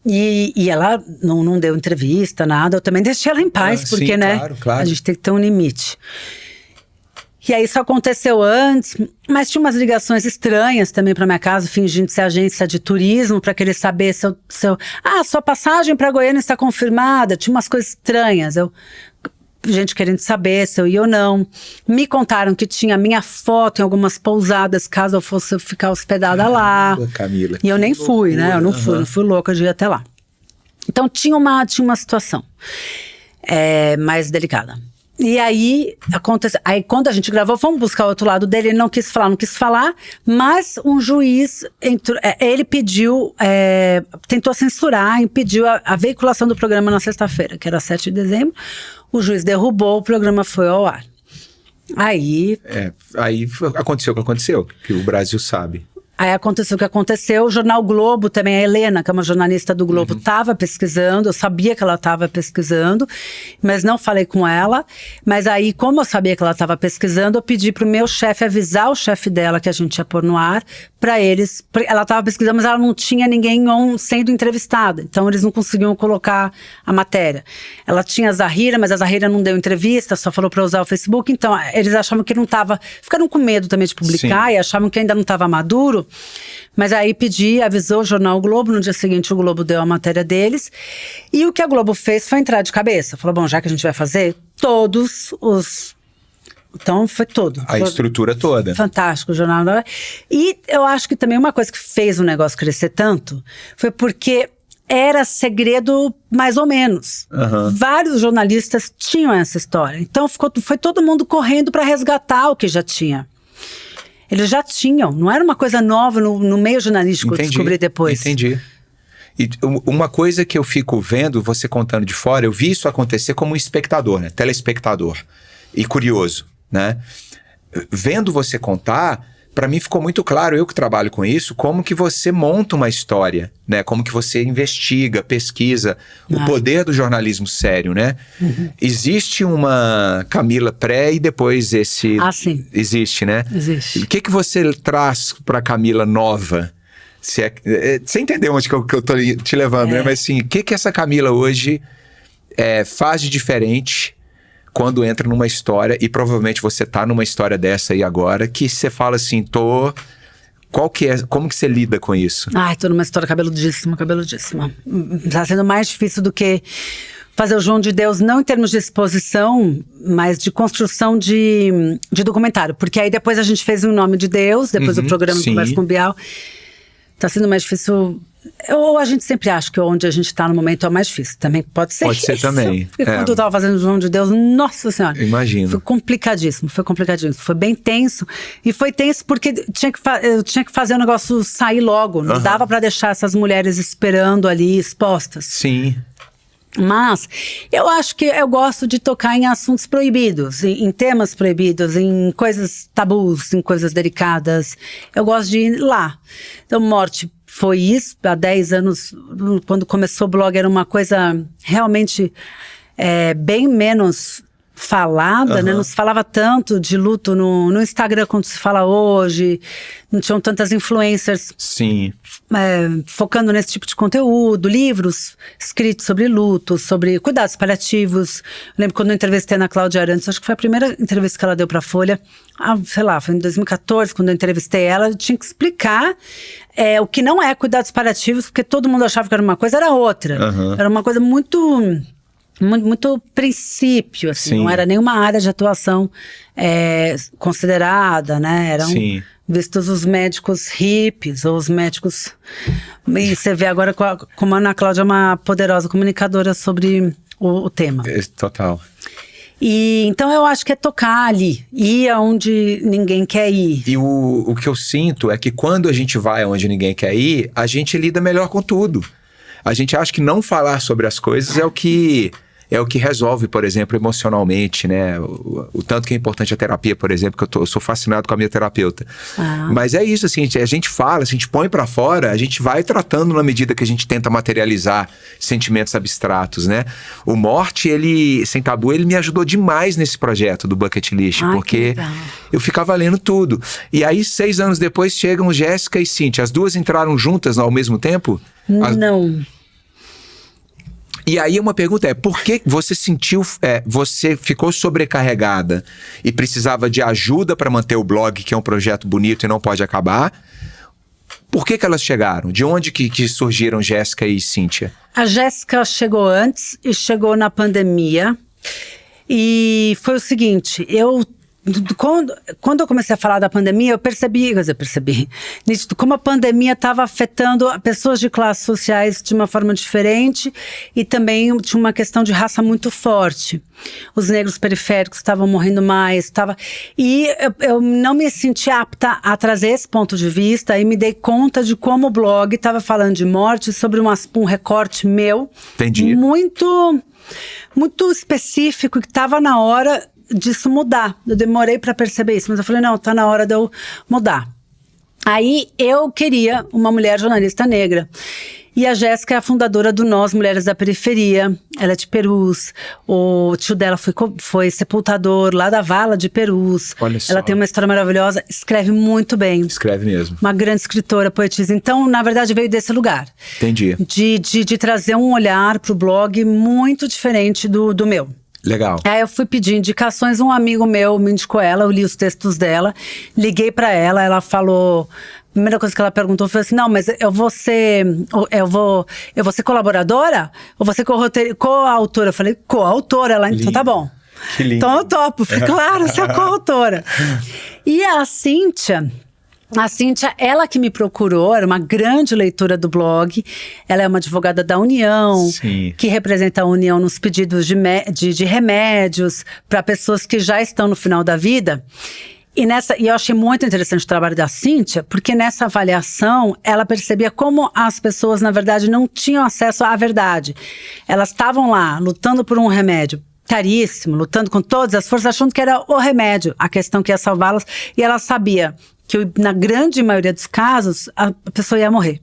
E ela não deu entrevista, nada. Eu também deixei ela em paz, porque, sim, né? Claro. A gente tem que ter um limite. E aí isso aconteceu antes, mas tinha umas ligações estranhas também pra minha casa, fingindo ser agência de turismo, pra querer saber se eu... sua passagem pra Goiânia está confirmada. Tinha umas coisas estranhas. Gente querendo saber se eu ia ou não. Me contaram que tinha minha foto em algumas pousadas, caso eu fosse ficar hospedada lá. Camila, e eu nem fui, né? Eu não fui louca de ir até lá. Então tinha uma situação mais delicada. E aí, quando a gente gravou, fomos buscar o outro lado dele, ele não quis falar, mas um juiz entrou, ele pediu, tentou censurar, impediu a veiculação do programa na sexta-feira, que era 7 de dezembro, o juiz derrubou, o programa foi ao ar. Aí aconteceu o que aconteceu, que o Brasil sabe. Aí aconteceu o que aconteceu, o Jornal Globo também, a Helena, que é uma jornalista do Globo, estava pesquisando, eu sabia que ela estava pesquisando, mas não falei com ela. Mas aí, como eu sabia que ela estava pesquisando, eu pedi pro meu chefe avisar o chefe dela que a gente ia pôr no ar, para eles. Ela estava pesquisando, mas ela não tinha ninguém sendo entrevistada, então eles não conseguiam colocar a matéria. Ela tinha a Zahira, mas a Zahira não deu entrevista, só falou para usar o Facebook, então eles achavam que não estava, ficaram com medo também de publicar. Sim. E achavam que ainda não estava maduro. Mas aí avisou o Jornal Globo, no dia seguinte o Globo deu a matéria deles, e o que a Globo fez foi entrar de cabeça, falou, bom, já que a gente vai fazer, então foi tudo. A estrutura toda. Fantástico, o Jornal. E eu acho que também uma coisa que fez o negócio crescer tanto, foi porque era segredo mais ou menos. Vários jornalistas tinham essa história, então foi todo mundo correndo para resgatar o que já tinha. Eles já tinham, não era uma coisa nova no meio jornalístico, eu descobri depois. Entendi. E uma coisa que eu fico vendo, você contando de fora, eu vi isso acontecer como um espectador, né? Telespectador. E curioso, né? Vendo você contar, para mim ficou muito claro, eu que trabalho com isso, como que você monta uma história, né? Como que você investiga, pesquisa, o poder do jornalismo sério, né? Existe uma Camila pré e depois esse... sim. Existe, né? Existe. O que você traz pra Camila nova? Você entendeu onde que eu tô te levando, né? Mas assim, o que essa Camila hoje faz de diferente quando entra numa história, e provavelmente você tá numa história dessa aí agora, que você fala assim, como que você lida com isso? Tô numa história cabeludíssima. Tá sendo mais difícil do que fazer o João de Deus, não em termos de exposição, mas de construção de documentário. Porque aí depois a gente fez o Nome de Deus, depois do programa Conversa com o Bial. Tá sendo mais difícil. Ou a gente sempre acha que onde a gente tá no momento é o mais difícil. Também pode ser. Pode ser também. Porque quando eu tava fazendo o João de Deus, nossa senhora. Imagino. Foi complicadíssimo. Foi bem tenso. E foi tenso porque eu tinha que fazer o negócio sair logo. Não dava pra deixar essas mulheres esperando ali, expostas. Sim. Mas eu acho que eu gosto de tocar em assuntos proibidos, em temas proibidos, em coisas tabus, em coisas delicadas. Eu gosto de ir lá. Então, morte foi isso. Há 10 anos, quando começou o blog, era uma coisa realmente bem menos falada, né? Não se falava tanto de luto no Instagram quanto se fala hoje. Não tinham tantas influencers. Sim. Focando nesse tipo de conteúdo, livros escritos sobre luto, sobre cuidados paliativos. Eu lembro quando eu entrevistei a Ana Cláudia Arantes, acho que foi a primeira entrevista que ela deu pra Folha, sei lá, foi em 2014, quando eu entrevistei ela, eu tinha que explicar o que não é cuidados paliativos, porque todo mundo achava que era uma coisa, era outra. Era uma coisa muito princípio, assim. Sim. Não era nenhuma área de atuação considerada, né? Eram vistos os médicos hippies, ou os médicos... E você vê agora como a Ana Cláudia é uma poderosa comunicadora sobre o tema. Total. E então eu acho que é tocar ali, ir aonde ninguém quer ir. E o que eu sinto é que quando a gente vai aonde ninguém quer ir, a gente lida melhor com tudo. A gente acha que não falar sobre as coisas é o que resolve, por exemplo, emocionalmente, né? O tanto que é importante a terapia, por exemplo, que eu sou fascinado com a minha terapeuta. Mas é isso, assim, a gente fala, a gente põe pra fora, a gente vai tratando na medida que a gente tenta materializar sentimentos abstratos, né? O Morte, Sem Tabu, ele me ajudou demais nesse projeto do Bucket List, porque eu ficava lendo tudo. E aí, 6 anos depois, chegam Jéssica e Cíntia. As duas entraram juntas ao mesmo tempo? Não. E aí uma pergunta é, por que você sentiu, você ficou sobrecarregada e precisava de ajuda para manter o blog, que é um projeto bonito e não pode acabar? Por que elas chegaram? De onde que surgiram Jéssica e Cíntia? A Jéssica chegou antes e chegou na pandemia. E foi o seguinte, quando eu comecei a falar da pandemia, eu percebi como a pandemia estava afetando pessoas de classes sociais de uma forma diferente e também tinha uma questão de raça muito forte. Os negros periféricos estavam morrendo mais, e eu não me senti apta a trazer esse ponto de vista e me dei conta de como o blog estava falando de morte sobre um recorte meu. Entendi. Muito específico, que estava na hora disso mudar. Eu demorei para perceber isso, mas eu falei, não, tá na hora de eu mudar. Aí eu queria uma mulher jornalista negra. E a Jéssica é a fundadora do Nós Mulheres da Periferia. Ela é de Perus. O tio dela foi sepultador lá da Vala de Perus. Olha só. Ela tem uma história maravilhosa, escreve muito bem. Escreve mesmo. Uma grande escritora, poetisa. Então, na verdade, veio desse lugar. Entendi. De trazer um olhar pro blog muito diferente do meu. Legal. Aí eu fui pedir indicações, um amigo meu me indicou ela, eu li os textos dela, liguei pra ela, ela falou... A primeira coisa que ela perguntou foi assim, não, mas eu vou ser colaboradora? Ou você coautora? Eu falei, coautora. Ela, então tá bom. Que lindo. Então eu topo. Falei, claro, você é coautora. E a Cíntia, ela que me procurou, era uma grande leitora do blog. Ela é uma advogada da União, Sim. que representa a União nos pedidos de remédios para pessoas que já estão no final da vida. E eu achei muito interessante o trabalho da Cíntia, porque nessa avaliação ela percebia como as pessoas, na verdade, não tinham acesso à verdade. Elas estavam lá lutando por um remédio caríssimo, lutando com todas as forças, achando que era o remédio, a questão que ia salvá-las, e ela sabia que na grande maioria dos casos a pessoa ia morrer.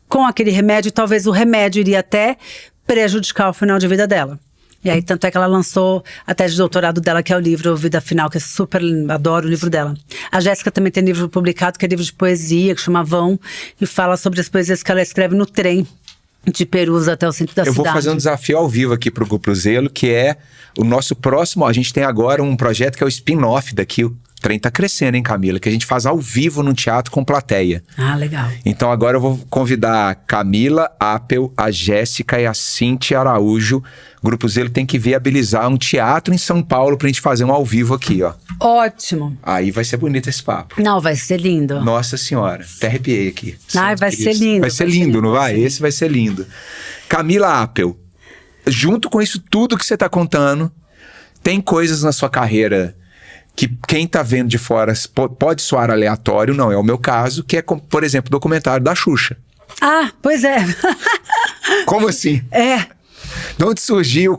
Com aquele remédio, talvez o remédio iria até prejudicar o final de vida dela. E aí, tanto é que ela lançou a tese de doutorado dela, que é o livro Vida Final, que é super, adoro o livro dela. A Jéssica também tem livro publicado, que é livro de poesia, que chama Vão, e fala sobre as poesias que ela escreve no trem de Perus até o centro da cidade. Eu vou fazer um desafio ao vivo aqui pro Grupo Zelo, que é o nosso próximo... A gente tem agora um projeto que é o spin-off daqui. O trem tá crescendo, hein, Camila? Que a gente faz ao vivo no teatro com plateia. Ah, legal. Então agora eu vou convidar a Camila Apel, a Jéssica e a Cíntia Araújo. O Grupo Zelo tem que viabilizar um teatro em São Paulo pra gente fazer um ao vivo aqui, ó. Ótimo. Aí vai ser bonito esse papo. Não, vai ser lindo. Nossa Senhora, até arrepiei aqui. Ai, vai ser lindo. Vai ser lindo, não vai? Esse vai ser lindo. Camila Apel, junto com isso tudo que você tá contando, tem coisas na sua carreira que quem tá vendo de fora pode soar aleatório, não é o meu caso, que é, por exemplo, o documentário da Xuxa. Ah, pois é. Como assim? É. De onde surgiu?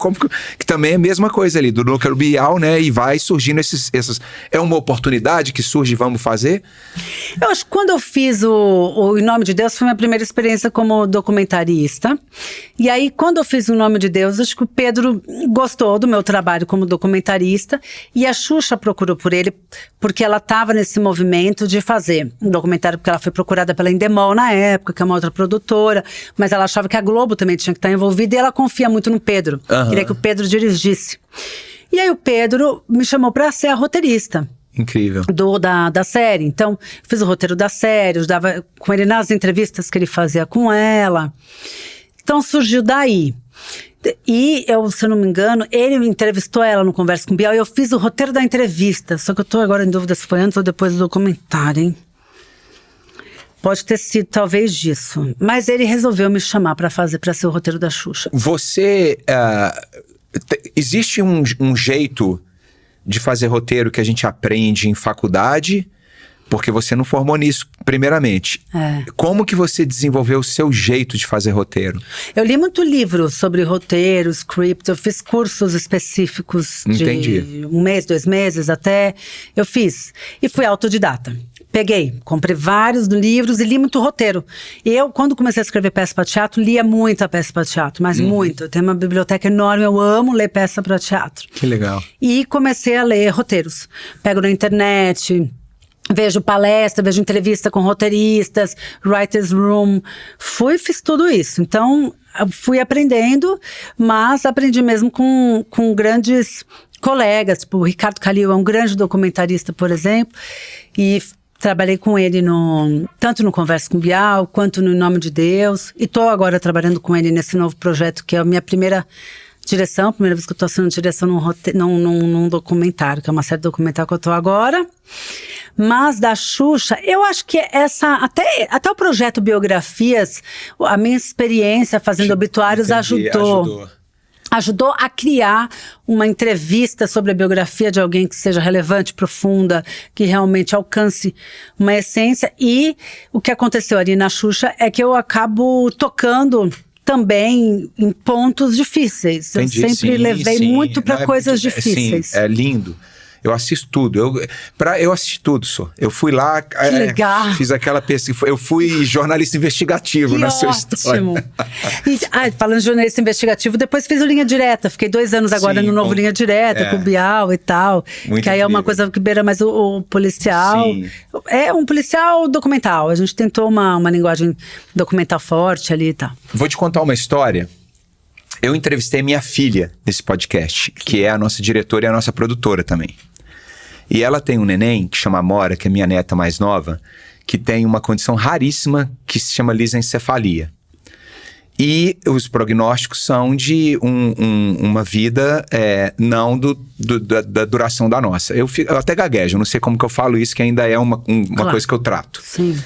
Que também é a mesma coisa ali, do núcleo bial, né? E vai surgindo essas... É uma oportunidade que surge e vamos fazer? Eu acho que quando eu fiz o Em Nome de Deus, foi minha primeira experiência como documentarista. E aí, quando eu fiz o Em Nome de Deus, acho que o Pedro gostou do meu trabalho como documentarista. E a Xuxa procurou por ele, porque ela estava nesse movimento de fazer um documentário, porque ela foi procurada pela Endemol na época, que é uma outra produtora. Mas ela achava que a Globo também tinha que estar envolvida, e ela confia muito no Pedro. Uhum. Queria que o Pedro dirigisse. E aí o Pedro me chamou para ser a roteirista. Incrível. Da série. Então, fiz o roteiro da série, ajudava com ele nas entrevistas que ele fazia com ela. Então, surgiu daí. E eu, se eu não me engano, ele me entrevistou ela no Conversa com o Bial, e eu fiz o roteiro da entrevista. Só que eu tô agora em dúvida se foi antes ou depois do documentário, hein? Pode ter sido talvez disso. Mas ele resolveu me chamar para ser o roteiro da Xuxa. Você... existe um jeito de fazer roteiro que a gente aprende em faculdade, porque você não formou nisso, primeiramente. É. Como que você desenvolveu o seu jeito de fazer roteiro? Eu li muito livro sobre roteiro, script, eu fiz cursos específicos de 1 mês, 2 meses até. Eu fiz. E fui autodidata. Comprei vários livros e li muito roteiro. Eu, quando comecei a escrever peça para teatro, lia muita peça para teatro, mas muito. Eu tenho uma biblioteca enorme, eu amo ler peça para teatro. Que legal. E comecei a ler roteiros. Pego na internet, vejo palestra, vejo entrevista com roteiristas, writer's room. Fiz tudo isso. Então, fui aprendendo, mas aprendi mesmo com grandes colegas, tipo o Ricardo Calil é um grande documentarista, por exemplo, e trabalhei com ele tanto no Conversa com Bial, quanto no Em Nome de Deus, e estou agora trabalhando com ele nesse novo projeto, que é a minha primeira direção, primeira vez que eu estou assinando direção num documentário, que é uma série documental que eu estou agora. Mas da Xuxa, eu acho que até o projeto Biografias, a minha experiência fazendo obituários ajudou a criar uma entrevista sobre a biografia de alguém que seja relevante, profunda, que realmente alcance uma essência. E o que aconteceu ali na Xuxa é que eu acabo tocando também em pontos difíceis. Entendi, eu sempre levei muito para coisas difíceis. Sim, é lindo. Eu assisto tudo. Eu assisti tudo, só. Eu fui lá, fiz aquela pesquisa. Eu fui jornalista investigativo na sua história. Falando de jornalista investigativo, depois fiz o Linha Direta. Fiquei 2 anos agora no novo Linha Direta, com o Bial e tal. Muito que aí é uma coisa que beira mais o policial. Sim. É um policial documental. A gente tentou uma linguagem documental forte ali e tal. Vou te contar uma história. Eu entrevistei minha filha nesse podcast, que é a nossa diretora e a nossa produtora também. E ela tem um neném que chama Amora, que é minha neta mais nova, que tem uma condição raríssima que se chama lisencefalia. E os prognósticos são de uma vida não da duração da nossa. Eu até gaguejo, não sei como que eu falo isso, que ainda é uma claro. Coisa que eu trato. Sim.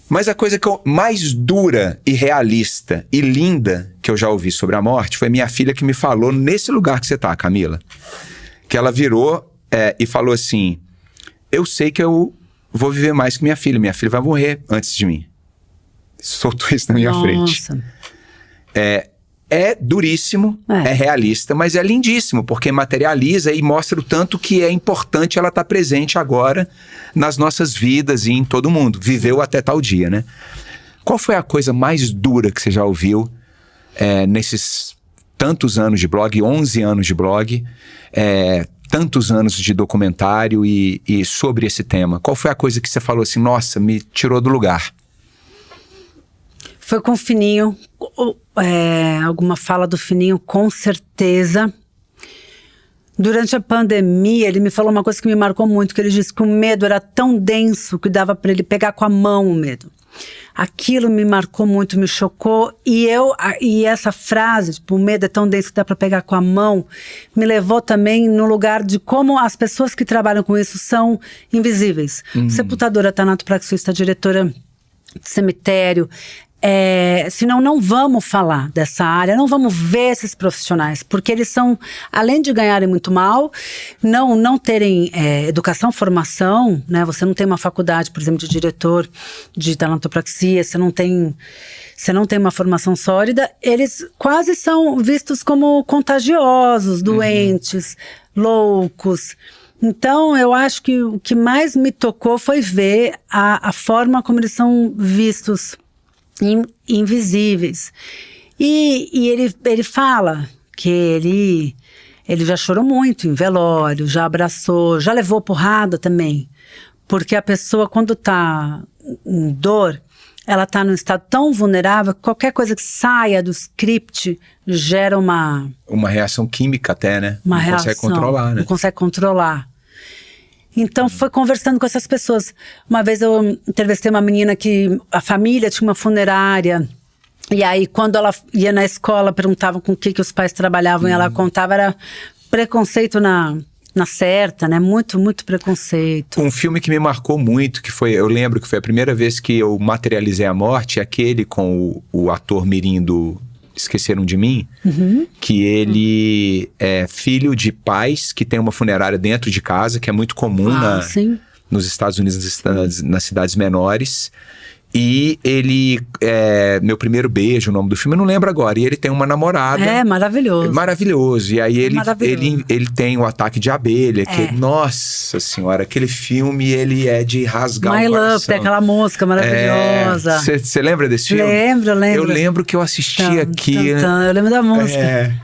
Mas a coisa mais dura e realista e linda que eu já ouvi sobre a morte foi minha filha que me falou nesse lugar que você tá, Camila. Que ela virou e falou assim: eu sei que eu vou viver mais que minha filha vai morrer antes de mim. Soltou isso na minha frente. É duríssimo, é realista, mas é lindíssimo, porque materializa e mostra o tanto que é importante ela estar presente agora nas nossas vidas e em todo mundo. Viveu até tal dia, né? Qual foi a coisa mais dura que você já ouviu nesses tantos anos de blog, 11 anos de blog, tantos anos de documentário e sobre esse tema? Qual foi a coisa que você falou assim, nossa, me tirou do lugar? Foi com o Fininho, alguma fala do Fininho, com certeza. Durante a pandemia, ele me falou uma coisa que me marcou muito, que ele disse que o medo era tão denso que dava para ele pegar com a mão o medo. Aquilo me marcou muito, me chocou, e essa frase, tipo, o medo é tão denso que dá para pegar com a mão, me levou também no lugar de como as pessoas que trabalham com isso são invisíveis. Sepultadora, tanatopraxista, diretora de cemitério. Senão não vamos falar dessa área, não vamos ver esses profissionais, porque eles são, além de ganharem muito mal, não terem educação, formação, né? Você não tem uma faculdade, por exemplo, de diretor de tanatopraxia, você não tem uma formação sólida, eles quase são vistos como contagiosos, doentes, loucos. Então, eu acho que o que mais me tocou foi ver a forma como eles são vistos invisíveis. E ele fala que ele já chorou muito em velório, já abraçou, já levou porrada também. Porque a pessoa, quando tá em dor, ela tá num estado tão vulnerável que qualquer coisa que saia do script gera uma reação química até, né? Não consegue controlar, né? Não consegue controlar. Então, foi conversando com essas pessoas. Uma vez eu entrevistei uma menina que a família tinha uma funerária. E aí, quando ela ia na escola, perguntavam com o que os pais trabalhavam. E ela contava, era preconceito na certa, né? Muito, muito preconceito. Um filme que me marcou muito, eu lembro que foi a primeira vez que eu materializei a morte, aquele com o ator mirim do Esqueceram de Mim, que ele é filho de pais que tem uma funerária dentro de casa, que é muito comum nos Estados Unidos, nas cidades menores. E ele, Meu Primeiro Beijo, o nome do filme, eu não lembro agora. E ele tem uma namorada. É maravilhoso. Maravilhoso. E aí ele tem o Ataque de Abelha, que, nossa senhora, aquele filme, ele é de rasgar o coração. My Love, tem aquela música maravilhosa. Você lembra desse filme? Lembro. Eu lembro que eu assisti aqui. Eu lembro da música.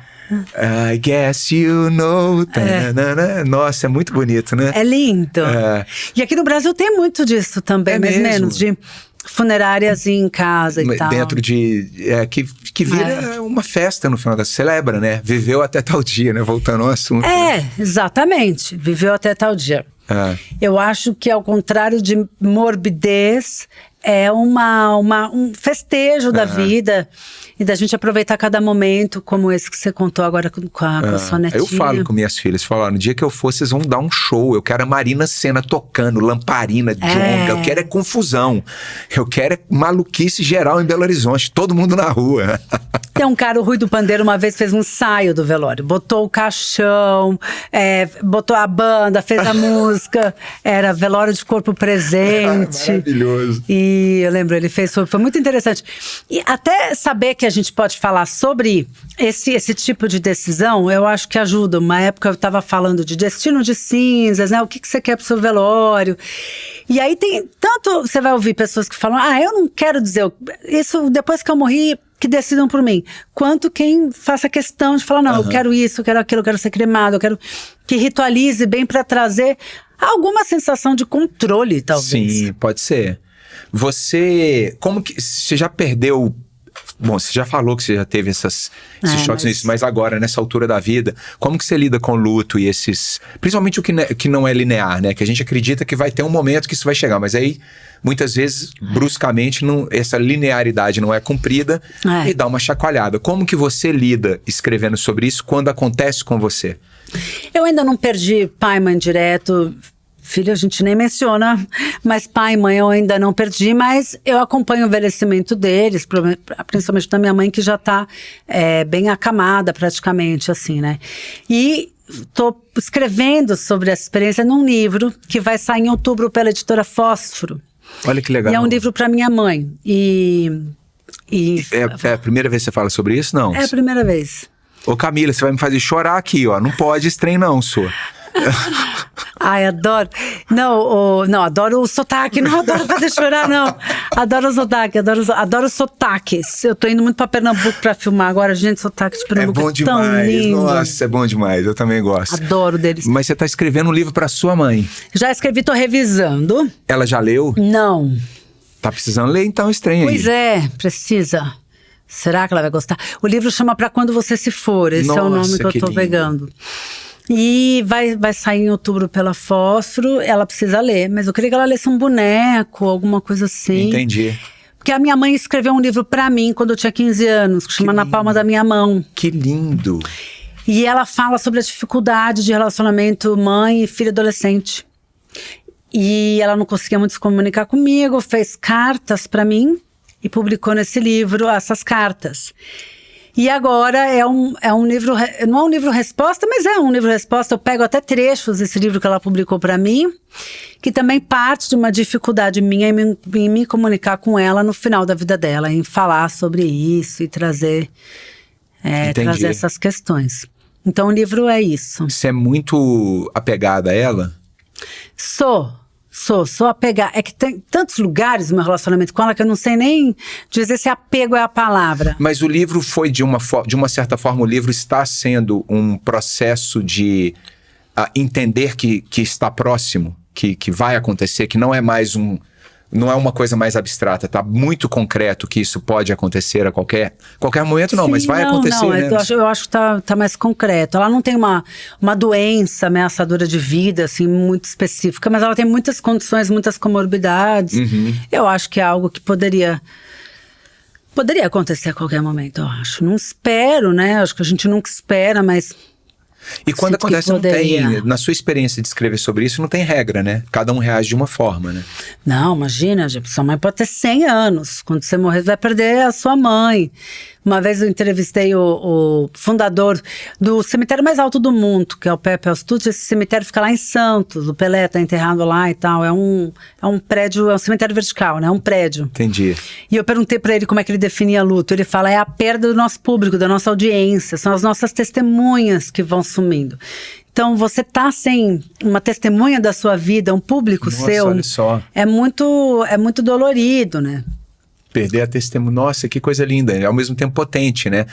I guess you know. Nossa, é muito bonito, né? É lindo. E aqui no Brasil tem muito disso também, mais ou menos. funerárias em casa e tal. Dentro de... que vira uma festa no final da... Celebra, né? Viveu até tal dia, né? Voltando ao assunto. Exatamente. Viveu até tal dia. Eu acho que, ao contrário de morbidez, é um festejo da vida e da gente aproveitar cada momento, como esse que você contou agora com a sua netinha. Eu falo com minhas filhas, no dia que eu for, vocês vão dar um show. Eu quero a Marina Sena tocando, lamparina, jonga, eu quero confusão. Eu quero maluquice geral em Belo Horizonte, todo mundo na rua. Tem um cara, o Rui do Pandeiro, uma vez fez um ensaio do velório. Botou o caixão, botou a banda, fez a música. Era velório de corpo presente. Maravilhoso. E eu lembro, ele fez, foi muito interessante. E até saber que a gente pode falar sobre esse tipo de decisão, eu acho que ajuda. Uma época eu estava falando de destino de cinzas, né? O que você quer pro seu velório? E aí tem tanto, você vai ouvir pessoas que falam, eu não quero dizer isso depois que eu morri, que decidam por mim. Quanto quem faça questão de falar, não, eu quero isso, eu quero aquilo, eu quero ser cremado, eu quero que ritualize bem para trazer alguma sensação de controle, talvez. Sim, pode ser. Você já perdeu... Bom, você já falou que você já teve esses choques, mas agora, nessa altura da vida, como que você lida com o luto e principalmente o que não é linear, né? Que a gente acredita que vai ter um momento que isso vai chegar, mas aí, muitas vezes, bruscamente, essa linearidade não é cumprida e dá uma chacoalhada. Como que você lida escrevendo sobre isso quando acontece com você? Eu ainda não perdi pai e mãe direto. Filho, a gente nem menciona, mas pai e mãe eu ainda não perdi, mas eu acompanho o envelhecimento deles, principalmente da minha mãe, que já tá bem acamada praticamente, assim, né? E tô escrevendo sobre essa experiência num livro que vai sair em outubro pela editora Fósforo. Olha que legal. E é um livro para minha mãe. É a primeira vez que você fala sobre isso, não? É a primeira vez. Ô Camila, você vai me fazer chorar aqui, ó. Não pode esse trem não, sua. Ai, adoro. Não, adoro o sotaque. Não adoro fazer chorar, não. Adoro o sotaque, adoro sotaques. Eu tô indo muito pra Pernambuco pra filmar agora. Gente, sotaque de Pernambuco é bom demais. Tão lindo. Nossa, é bom demais. Eu também gosto. Adoro deles. Mas você tá escrevendo um livro pra sua mãe? Já escrevi, tô revisando. Ela já leu? Não. Tá precisando ler então esse trem aí. Pois é, precisa. Será que ela vai gostar? O livro chama Pra Quando Você Se For. Esse é o nome que eu tô pegando. E vai sair em outubro pela Fósforo. Ela precisa ler, mas eu queria que ela lesse um boneco, alguma coisa assim. Entendi. Porque a minha mãe escreveu um livro pra mim quando eu tinha 15 anos, que chama Na Palma da Minha Mão. Que lindo! E ela fala sobre a dificuldade de relacionamento mãe e filho adolescente. E ela não conseguia muito se comunicar comigo, fez cartas pra mim e publicou nesse livro essas cartas. E agora é um livro, não é um livro-resposta, mas é um livro-resposta. Eu pego até trechos desse livro que ela publicou para mim, que também parte de uma dificuldade minha em me comunicar com ela no final da vida dela, em falar sobre isso e trazer essas questões. Então o livro é isso. Você é muito apegada a ela? Sou apegada. É que tem tantos lugares no meu relacionamento com ela que eu não sei nem dizer se apego é a palavra. Mas o livro foi, de uma certa forma, o livro está sendo um processo de entender que está próximo, que vai acontecer, que não é mais não é uma coisa mais abstrata, tá muito concreto que isso pode acontecer a qualquer momento, não, mas vai acontecer, né? Eu acho que tá mais concreto. Ela não tem uma doença ameaçadora de vida, assim, muito específica, mas ela tem muitas condições, muitas comorbidades. Uhum. Eu acho que é algo que poderia acontecer a qualquer momento, eu acho. Não espero, né? Acho que a gente nunca espera, mas... E quando acontece, não tem, na sua experiência de escrever sobre isso, não tem regra, né? Cada um reage de uma forma, né? Não, imagina, sua mãe pode ter 100 anos. Quando você morrer, você vai perder a sua mãe. Uma vez eu entrevistei o fundador do cemitério mais alto do mundo, que é o Pepe Astúcio. Esse cemitério fica lá em Santos, o Pelé tá enterrado lá e tal. É um prédio, é um cemitério vertical, né? É um prédio. Entendi. E eu perguntei pra ele como é que ele definia luto. Ele fala, é a perda do nosso público, da nossa audiência. São as nossas testemunhas que vão sumindo. Então, você tá sem uma testemunha da sua vida, um público seu. Olha só. É muito dolorido, né? Perder a testemunha, nossa, que coisa linda, ao mesmo tempo potente, né?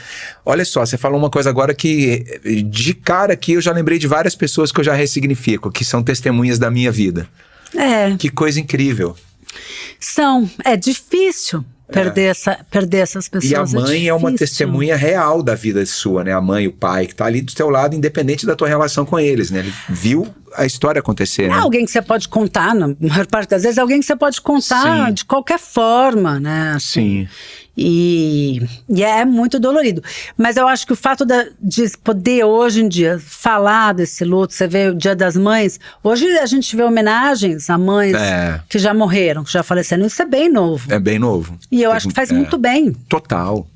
Olha só, você falou uma coisa agora que, de cara aqui, eu já lembrei de várias pessoas que eu já ressignifico, que são testemunhas da minha vida. É. Que coisa incrível. É difícil perder essas pessoas. E a mãe é uma difícil. testemunha real da vida sua, né? A mãe e o pai, que tá ali do teu lado, independente da tua relação com eles, né? Ele viu a história acontecer, né? Alguém que você pode contar, na maior parte das vezes, alguém que você pode contar Sim. de qualquer forma, né? Assim. Sim. E é muito dolorido. Mas eu acho que o fato de poder, hoje em dia, falar desse luto, você vê o Dia das Mães, hoje a gente vê homenagens a mães que já morreram, que já faleceram. Isso é bem novo. É bem novo. E eu acho que faz muito bem. Total,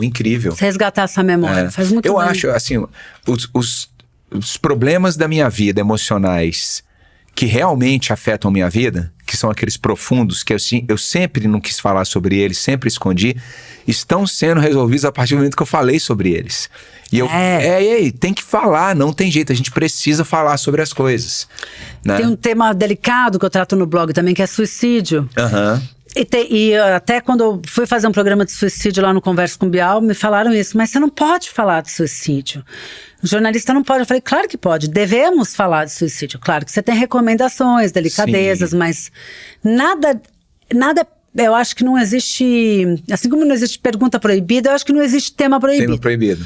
incrível. Você resgatar essa memória, faz muito bem. Eu acho, assim, os problemas da minha vida emocionais que realmente afetam minha vida, que são aqueles profundos, que eu sempre não quis falar sobre eles, sempre escondi, estão sendo resolvidos a partir do momento que eu falei sobre eles. E tem que falar, não tem jeito, a gente precisa falar sobre as coisas. Né? Tem um tema delicado que eu trato no blog também, que é suicídio. E até quando eu fui fazer um programa de suicídio lá no Conversa com Bial, me falaram isso, mas você não pode falar de suicídio. O jornalista não pode. Eu falei, claro que pode, devemos falar de suicídio. Claro que você tem recomendações, delicadezas, mas nada, eu acho que não existe, assim como não existe pergunta proibida, eu acho que não existe tema proibido. Tema proibido.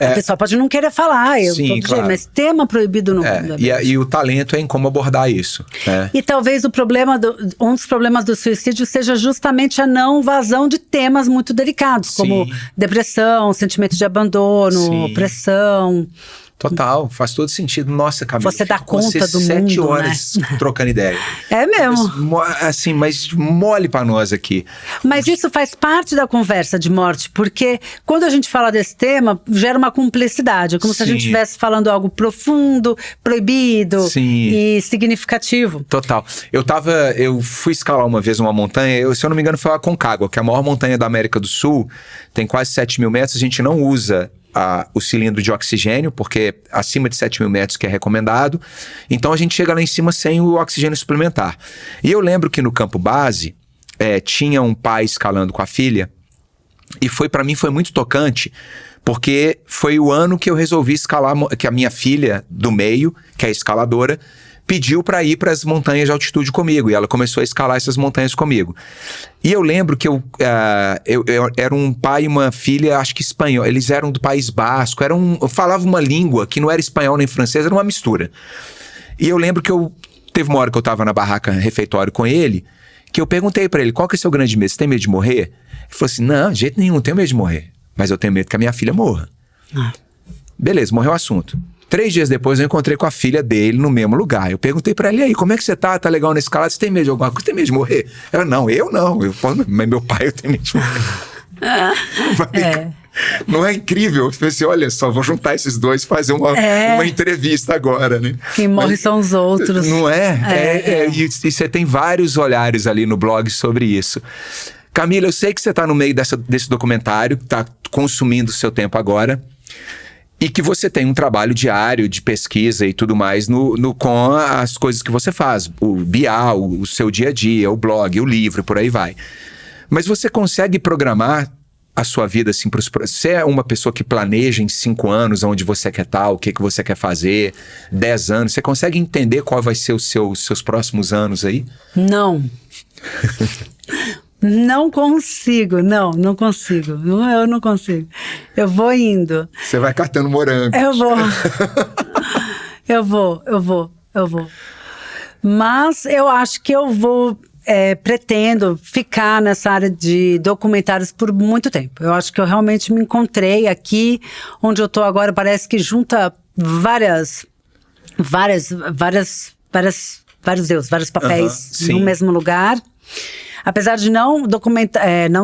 A pessoa pode não querer falar, Sim, claro. jeito, mas tema proibido no mundo. E o talento é em como abordar isso. Né? E talvez um dos problemas do suicídio seja justamente a não vazão de temas muito delicados, como depressão, sentimento de abandono, opressão. Total, faz todo sentido. Nossa, Camila, você dá conta do 7 mundo, horas trocando ideia. É mesmo. Assim, mas mole pra nós aqui. Mas isso faz parte da conversa de morte, porque quando a gente fala desse tema, gera uma cumplicidade. É como se a gente estivesse falando algo profundo, proibido e significativo. Total. Eu fui escalar uma vez uma montanha, se eu não me engano foi a Aconcagua, que é a maior montanha da América do Sul, tem quase 7.000 metros, a gente não usa o cilindro de oxigênio, porque acima de 7.000 metros que é recomendado. Então a gente chega lá em cima sem o oxigênio suplementar. E eu lembro que no campo base tinha um pai escalando com a filha, e para mim foi muito tocante, porque foi o ano que eu resolvi escalar, que a minha filha do meio, que é escaladora, pediu para ir para as montanhas de altitude comigo, e ela começou a escalar essas montanhas comigo. E eu lembro que eu era um pai e uma filha, acho que espanhol, eles eram do País Basco, eu falava uma língua que não era espanhol nem francês, era uma mistura. E eu lembro que teve uma hora que eu tava na barraca refeitório com ele, que eu perguntei para ele, qual que é o seu grande medo? Você tem medo de morrer? Ele falou assim, não, de jeito nenhum, não tenho medo de morrer, mas eu tenho medo que a minha filha morra. Beleza, morreu o assunto. 3 dias depois eu encontrei com a filha dele no mesmo lugar. Eu perguntei pra ela, e aí, como é que você tá? Tá legal na escalada? Você tem medo de alguma coisa? Você tem medo de morrer? Ela, não. Mas meu pai, eu tenho medo de morrer. Não é incrível? Eu falei assim, olha só, vou juntar esses dois e fazer uma entrevista agora, né? Quem morre são os outros. Não é? E você tem vários olhares ali no blog sobre isso. Camila, eu sei que você tá no meio desse documentário, que tá consumindo o seu tempo agora. E que você tem um trabalho diário de pesquisa e tudo mais com as coisas que você faz. O Bial, o seu dia a dia, o blog, o livro, por aí vai. Mas você consegue programar a sua vida assim? Você é uma pessoa que planeja em 5 anos onde você quer estar, o que você quer fazer, 10 anos. Você consegue entender qual vai ser os seus próximos anos aí? Não. Não consigo, não consigo. Eu não consigo. Eu vou indo. Você vai catando morango. Eu vou. Mas eu acho que eu vou, pretendo ficar nessa área de documentários por muito tempo. Eu acho que eu realmente me encontrei aqui, onde eu tô agora, parece que junta vários papéis no mesmo lugar. Apesar de não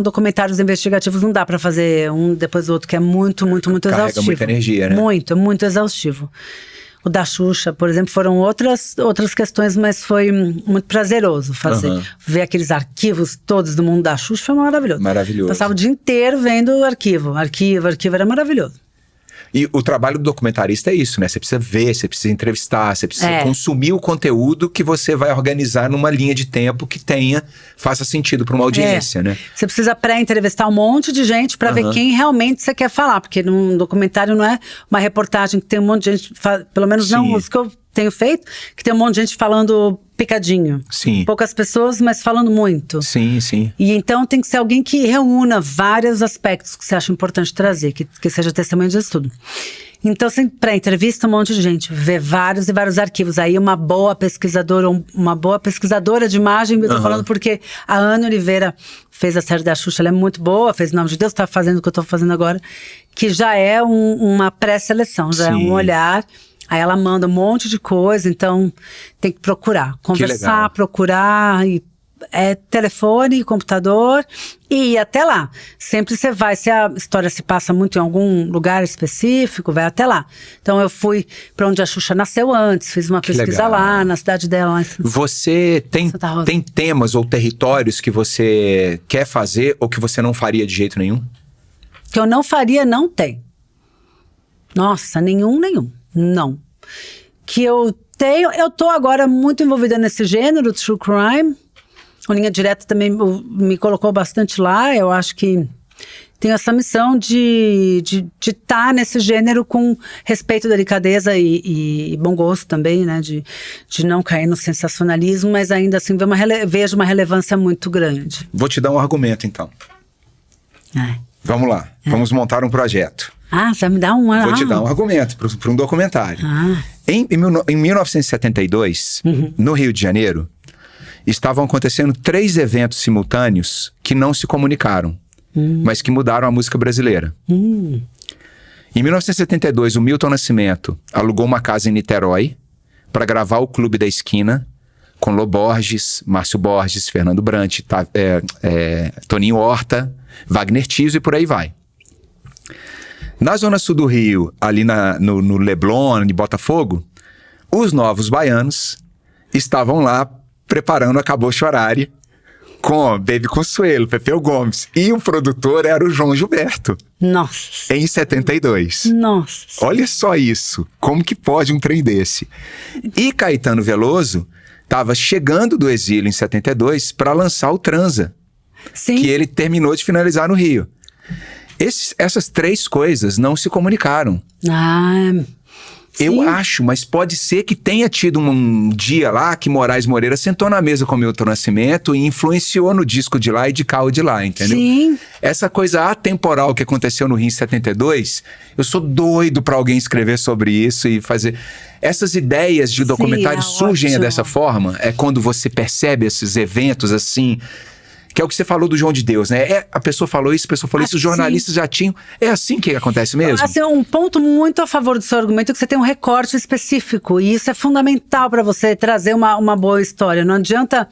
documentários investigativos, não dá pra fazer um depois do outro, que é muito exaustivo. Carrega muita energia, né? Muito exaustivo. O da Xuxa, por exemplo, foram outras questões, mas foi muito prazeroso fazer. Ver aqueles arquivos todos do mundo da Xuxa foi maravilhoso. Maravilhoso. Passava o dia inteiro vendo arquivo, era maravilhoso. E o trabalho do documentarista é isso, né? Você precisa ver, você precisa entrevistar, você precisa consumir o conteúdo que você vai organizar numa linha de tempo que faça sentido para uma audiência, né? Você precisa pré-entrevistar um monte de gente para ver quem realmente você quer falar, porque num documentário não é uma reportagem que tem um monte de gente, pelo menos não os que eu tenho feito, que tem um monte de gente falando picadinho. Sim. Poucas pessoas, mas falando muito. Sim, sim. E então tem que ser alguém que reúna vários aspectos que você acha importante trazer, que seja testemunho disso tudo. Então, assim, para entrevista, um monte de gente, vê vários e vários arquivos. Aí uma boa pesquisadora, uma boa pesquisadora de imagem, eu tô falando porque a Ana Oliveira fez a série da Xuxa, ela é muito boa, fez Em Nome de Deus, tá fazendo o que eu tô fazendo agora, que já é uma pré-seleção, já é um olhar. Aí ela manda um monte de coisa, então tem que procurar, conversar, procurar, telefone, computador e ir até lá. Sempre você vai, se a história se passa muito em algum lugar específico, vai até lá. Então eu fui para onde a Xuxa nasceu antes, fiz uma pesquisa lá, na cidade dela. Lá você tem temas ou territórios que você quer fazer ou que você não faria de jeito nenhum? Que eu não faria, não tem. Nossa, nenhum. Não. Que eu tenho, eu tô agora muito envolvida nesse gênero, True Crime. O Linha Direta também me colocou bastante lá. Eu acho que tenho essa missão de estar nesse gênero com respeito, delicadeza e bom gosto também, né? De não cair no sensacionalismo, mas ainda assim vejo uma relevância muito grande. Vou te dar um argumento, então. Vamos lá. Vamos montar um projeto. Você vai me dar Vou te dar um argumento para um documentário. Em 1972, no Rio de Janeiro, estavam acontecendo 3 eventos simultâneos que não se comunicaram, mas que mudaram a música brasileira. Em 1972, o Milton Nascimento alugou uma casa em Niterói para gravar o Clube da Esquina com Lô Borges, Márcio Borges, Fernando Brant, Toninho Horta, Wagner Tiso e por aí vai. Na zona sul do Rio, ali no Leblon, em Botafogo, os Novos Baianos estavam lá preparando Acabou Chorare com Baby Consuelo, Pepeu Gomes. E o produtor era o João Gilberto. Nossa. Em 72. Nossa. Olha só isso. Como que pode um trem desse? E Caetano Veloso estava chegando do exílio em 72 para lançar o Transa. Sim. Que ele terminou de finalizar no Rio. Essas 3 coisas não se comunicaram. Eu acho, mas pode ser que tenha tido um dia lá que Moraes Moreira sentou na mesa com o Milton Nascimento e influenciou no disco de lá e de cá ou de lá, entendeu? Sim. Essa coisa atemporal que aconteceu no Rio em 72, eu sou doido pra alguém escrever sobre isso e fazer... Essas ideias de documentário surgem dessa forma, é quando você percebe esses eventos assim... Que é o que você falou do João de Deus, né? A pessoa falou isso, os jornalistas já tinham... É assim que acontece mesmo? Assim, um ponto muito a favor do seu argumento é que você tem um recorte específico. E isso é fundamental para você trazer uma boa história. Não adianta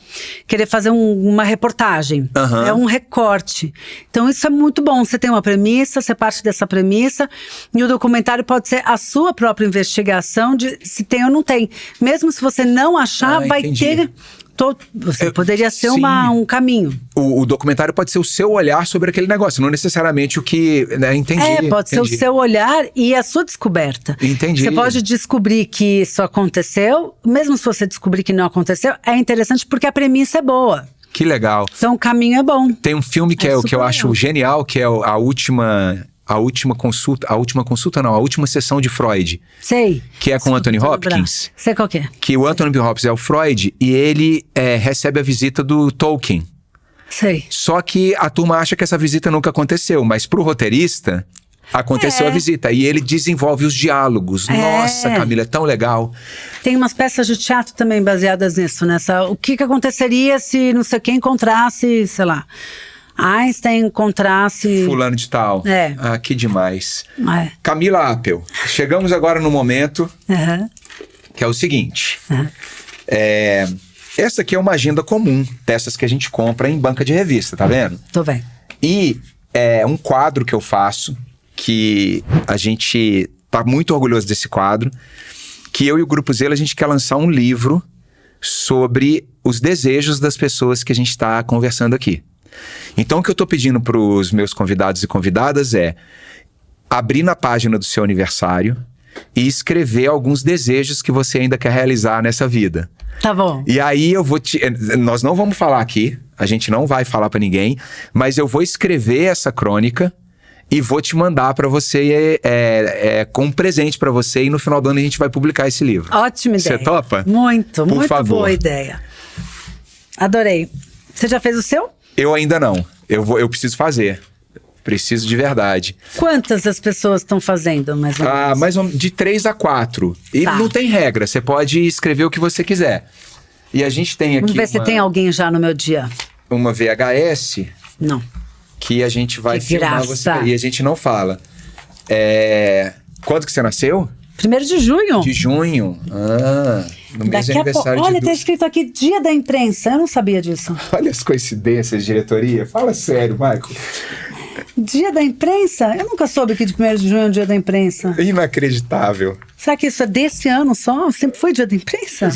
querer fazer uma reportagem. É um recorte. Então isso é muito bom. Você tem uma premissa, você parte dessa premissa. E o documentário pode ser a sua própria investigação de se tem ou não tem. Mesmo se você não achar, vai ter... Você poderia ser um caminho. O documentário pode ser o seu olhar sobre aquele negócio, não necessariamente o que... Entendi. Pode ser o seu olhar e a sua descoberta. Entendi. Você pode descobrir que isso aconteceu, mesmo se você descobrir que não aconteceu, é interessante porque a premissa é boa. Que legal. Então o caminho é bom. Tem um filme que eu acho genial, que é a última sessão de Freud. Sei. Que é com o Anthony Hopkins. Sei qual que é. Que o Anthony Hopkins é o Freud e ele recebe a visita do Tolkien. Sei. Só que a turma acha que essa visita nunca aconteceu, mas pro roteirista aconteceu a visita. E ele desenvolve os diálogos. Nossa, Camila, é tão legal. Tem umas peças de teatro também baseadas nisso, o que aconteceria se não sei quem encontrasse, sei lá... Einstein encontrasse... Fulano de tal. Que demais. Camila Appel, chegamos agora no momento que é o seguinte. Essa aqui é uma agenda comum dessas que a gente compra em banca de revista, tá vendo? Tô vendo. E é um quadro que eu faço, que a gente tá muito orgulhoso desse quadro, que eu e o Grupo Zelo, a gente quer lançar um livro sobre os desejos das pessoas que a gente está conversando aqui. Então o que eu tô pedindo pros meus convidados e convidadas é abrir na página do seu aniversário e escrever alguns desejos que você ainda quer realizar nessa vida. Tá bom. E aí nós não vamos falar aqui, a gente não vai falar pra ninguém, mas eu vou escrever essa crônica e vou te mandar pra você com um presente pra você, e no final do ano a gente vai publicar esse livro. Ótima ideia. Você topa? Muito, Por muito favor. boa ideia. Adorei. Você já fez o seu? Eu ainda não. Eu preciso fazer. Preciso de verdade. Quantas as pessoas estão fazendo, mais ou menos? Mais ou menos de 3 a 4. E Tá. não tem regra, você pode escrever o que você quiser. E a gente tem aqui Vamos ver se tem alguém já no meu dia. uma VHS Não. que a gente vai Que filmar graça. você. E a gente não fala. Quando que você nasceu? 1º de junho. De junho. No mês de Daqui a pouco. aniversário Olha, de tá escrito aqui Dia da Imprensa. Eu não sabia disso. Olha as coincidências, diretoria. Fala sério, Michael. Dia da Imprensa? Eu nunca soube que de 1º de junho é o Dia da Imprensa. Inacreditável. Será que isso é desse ano só? Sempre foi Dia da Imprensa?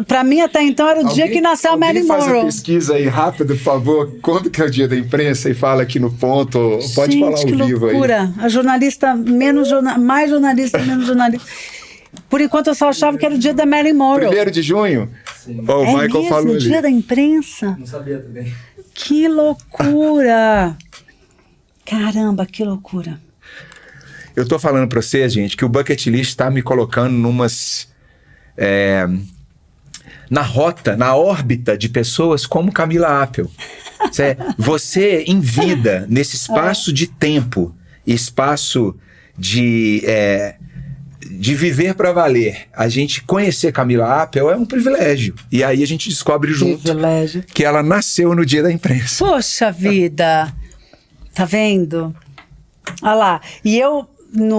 Pra mim, até então, era o dia que nasceu a Marilyn Faz a Monroe. pesquisa aí rápido, por favor. Quando que é o dia da imprensa? E fala aqui no ponto. Pode Gente, falar ao que vivo aí. loucura. A jornalista, mais jornalista, menos jornalista. Por enquanto, eu só achava que era o dia da Marilyn Monroe. 1º de junho? Sim. Oh, o É Michael mesmo, falou ali. Dia da Imprensa? Não sabia também. Que loucura. Caramba, que loucura. Eu tô falando pra vocês, gente, que o Bucket List tá me colocando numas... na rota, na órbita de pessoas como Camila Apple. Você, em vida, nesse espaço de tempo, espaço de viver pra valer, a gente conhecer Camila Apple é um privilégio. E aí a gente descobre junto Privilégio. que ela nasceu no dia da imprensa. Poxa vida. Tá vendo? Olha lá. E eu,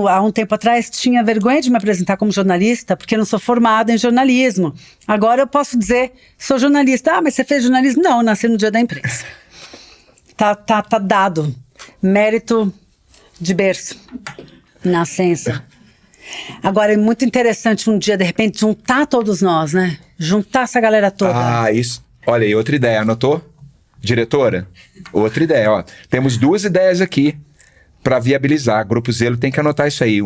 há um tempo atrás, tinha vergonha de me apresentar como jornalista, porque eu não sou formada em jornalismo. Agora eu posso dizer, sou jornalista. Ah, mas você fez jornalismo? Não, eu nasci no dia da imprensa. Tá dado. Mérito de berço. Nascença. Agora, é muito interessante um dia, de repente, juntar todos nós, né? Juntar essa galera toda. Isso. Olha aí, outra ideia. Anotou? Diretora? Outra ideia, ó. Temos 2 ideias aqui para viabilizar. Grupo Zelo tem que anotar isso aí.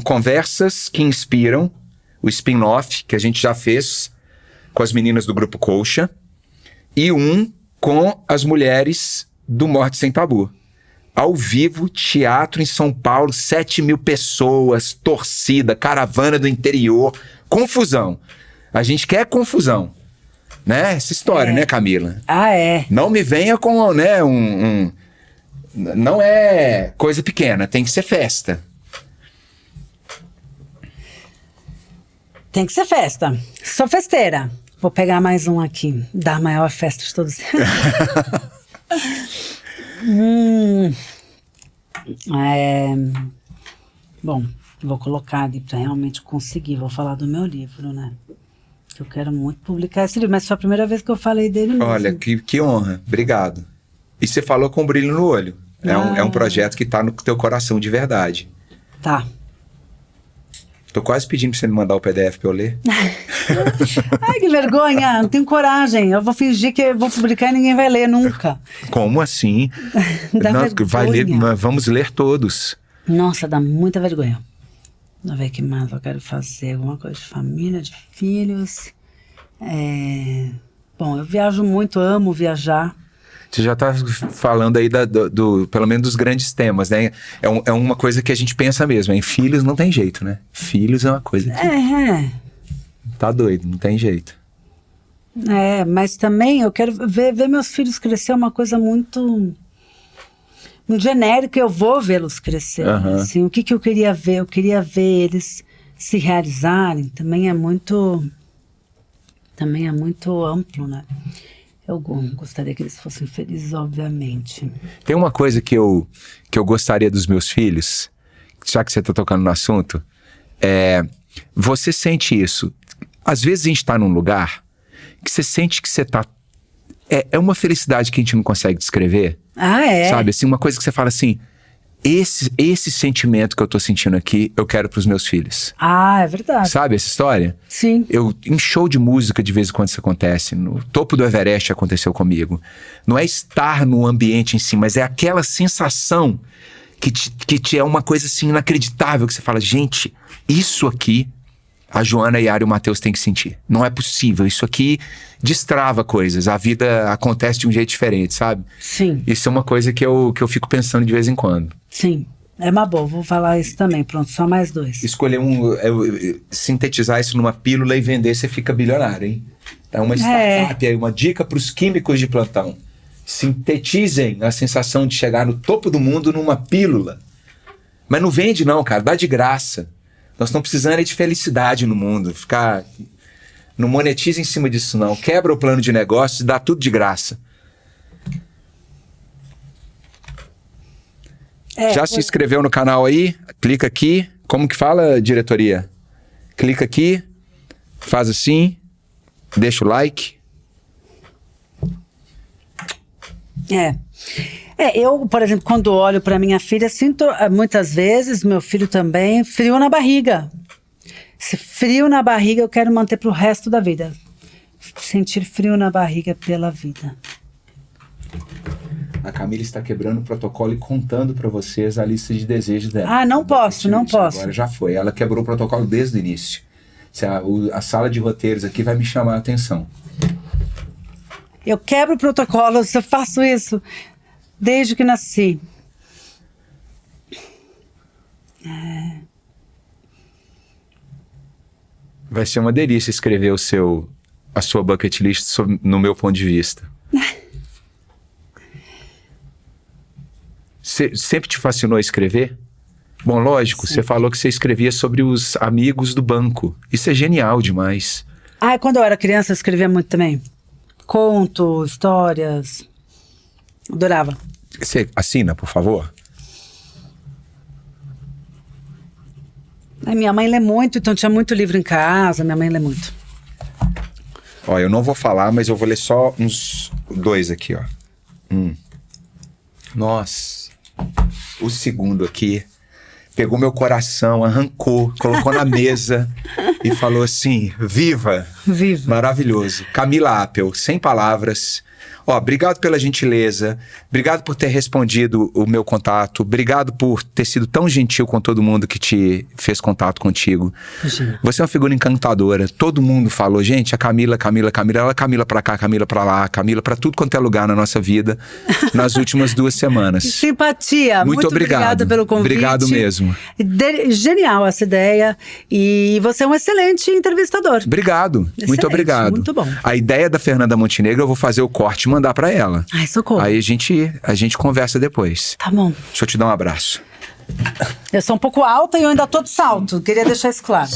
Conversas que inspiram, o spin-off que a gente já fez com as meninas do Grupo Colcha, e com as mulheres do Morte Sem Tabu. Ao vivo, teatro em São Paulo, 7.000 pessoas, torcida, caravana do interior, confusão. A gente quer confusão, né? Essa história, né, Camila? Ah, é. Não me venha com, né, não é coisa pequena, tem que ser festa. Tem que ser festa. Sou festeira. Vou pegar mais um aqui. Da maior festa de todos. Bom, vou colocar ali para realmente conseguir. Vou falar do meu livro, né? Eu quero muito publicar esse livro, mas foi a primeira vez que eu falei dele mesmo. Olha, que honra. Obrigado. E você falou com brilho no olho. É um projeto que tá no teu coração de verdade. Tá. Tô quase pedindo pra você me mandar o PDF pra eu ler. Ai, que vergonha. Não tenho coragem. Eu vou fingir que eu vou publicar e ninguém vai ler nunca. Como assim? Dá Não, vergonha. vai ler, vamos ler todos. Nossa, dá muita vergonha. Vamos ver o que mais eu quero fazer. Alguma coisa de família, de filhos. Bom, eu viajo muito, amo viajar. Você já tá falando aí pelo menos dos grandes temas, né? É uma coisa que a gente pensa mesmo. Em filhos não tem jeito, né? Filhos é uma coisa que tá doido, não tem jeito. Mas também eu quero ver meus filhos crescer, é uma coisa muito genérica. Eu vou vê-los crescer. Assim, o que eu queria ver? Eu queria ver eles se realizarem. Também é muito amplo, né? Eu gostaria que eles fossem felizes, obviamente. Tem uma coisa que eu gostaria dos meus filhos, já que você tá tocando no assunto, você sente isso. Às vezes a gente tá num lugar que você sente que você tá... É uma felicidade que a gente não consegue descrever. Sabe, assim, uma coisa que você fala assim, esse sentimento que eu tô sentindo aqui, eu quero pros meus filhos. É verdade. Sabe essa história? Sim. Em show de música, de vez em quando isso acontece. No topo do Everest aconteceu comigo. Não é estar no ambiente em si, mas é aquela sensação que te é uma coisa assim inacreditável, que você fala, gente, isso aqui a Joana, a Yara e o Matheus têm que sentir. Não é possível. Isso aqui destrava coisas. A vida acontece de um jeito diferente, sabe? Sim. Isso é uma coisa que eu fico pensando de vez em quando. Sim. É uma boa, vou falar isso também. Pronto, só mais 2. Escolher sintetizar isso numa pílula e vender, você fica bilionário, hein? É uma startup aí, uma dica para os químicos de plantão. Sintetizem a sensação de chegar no topo do mundo numa pílula. Mas não vende não, cara, dá de graça. Nós estamos precisando de felicidade no mundo. Não monetiza em cima disso não. Quebra o plano de negócio e dá tudo de graça. Já se inscreveu no canal aí? Clica aqui. Como que fala, diretoria? Clica aqui. Faz assim. Deixa o like. Eu, por exemplo, quando olho para minha filha, sinto muitas vezes, meu filho também, frio na barriga. Esse frio na barriga eu quero manter pro resto da vida. Sentir frio na barriga pela vida. A Camila está quebrando o protocolo e contando para vocês a lista de desejos dela. Ah, não posso. Agora já foi. Ela quebrou o protocolo desde o início. A sala de roteiros aqui vai me chamar a atenção. Eu quebro protocolos, eu faço isso desde que nasci. Vai ser uma delícia escrever a sua bucket list no meu ponto de vista. Sempre te fascinou escrever? Bom, lógico, você falou que você escrevia sobre os amigos do banco. Isso é genial demais. Quando eu era criança eu escrevia muito também. Conto, histórias. Adorava. Você assina, por favor? Minha mãe lê muito, então tinha muito livro em casa. Minha mãe lê muito. Ó, eu não vou falar, mas eu vou ler só uns 2 aqui, ó. Nossa. O segundo aqui pegou meu coração, arrancou, colocou na mesa e falou assim: viva! Viva! Maravilhoso. Camila Apple, sem palavras. Ó, obrigado pela gentileza, obrigado por ter respondido o meu contato, obrigado por ter sido tão gentil com todo mundo que te fez contato contigo. Imagina. Você é uma figura encantadora, todo mundo falou, gente, a Camila, ela Camila pra cá, Camila pra lá, Camila pra tudo quanto é lugar na nossa vida, nas últimas 2 semanas. Simpatia, muito obrigada pelo convite. Obrigado mesmo. Genial essa ideia, e você é um excelente entrevistador. Obrigado, Excelente, muito obrigado. muito bom. A ideia da Fernanda Montenegro, eu vou fazer o corte e mandar pra ela. Ai, socorro. Aí a gente conversa depois. Tá bom. Deixa eu te dar um abraço. Eu sou um pouco alta e eu ainda tô de salto. Queria deixar isso claro.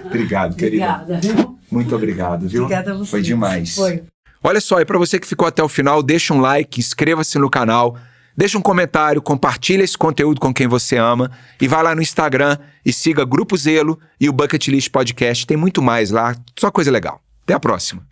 Obrigado, querida. Obrigada, viu? Muito obrigado, viu? Obrigada a você. Foi demais. Foi. Olha só, e pra você que ficou até o final, deixa um like, inscreva-se no canal, deixa um comentário, compartilha esse conteúdo com quem você ama e vai lá no Instagram e siga Grupo Zelo e o Bucket List Podcast. Tem muito mais lá, só coisa legal. Até a próxima.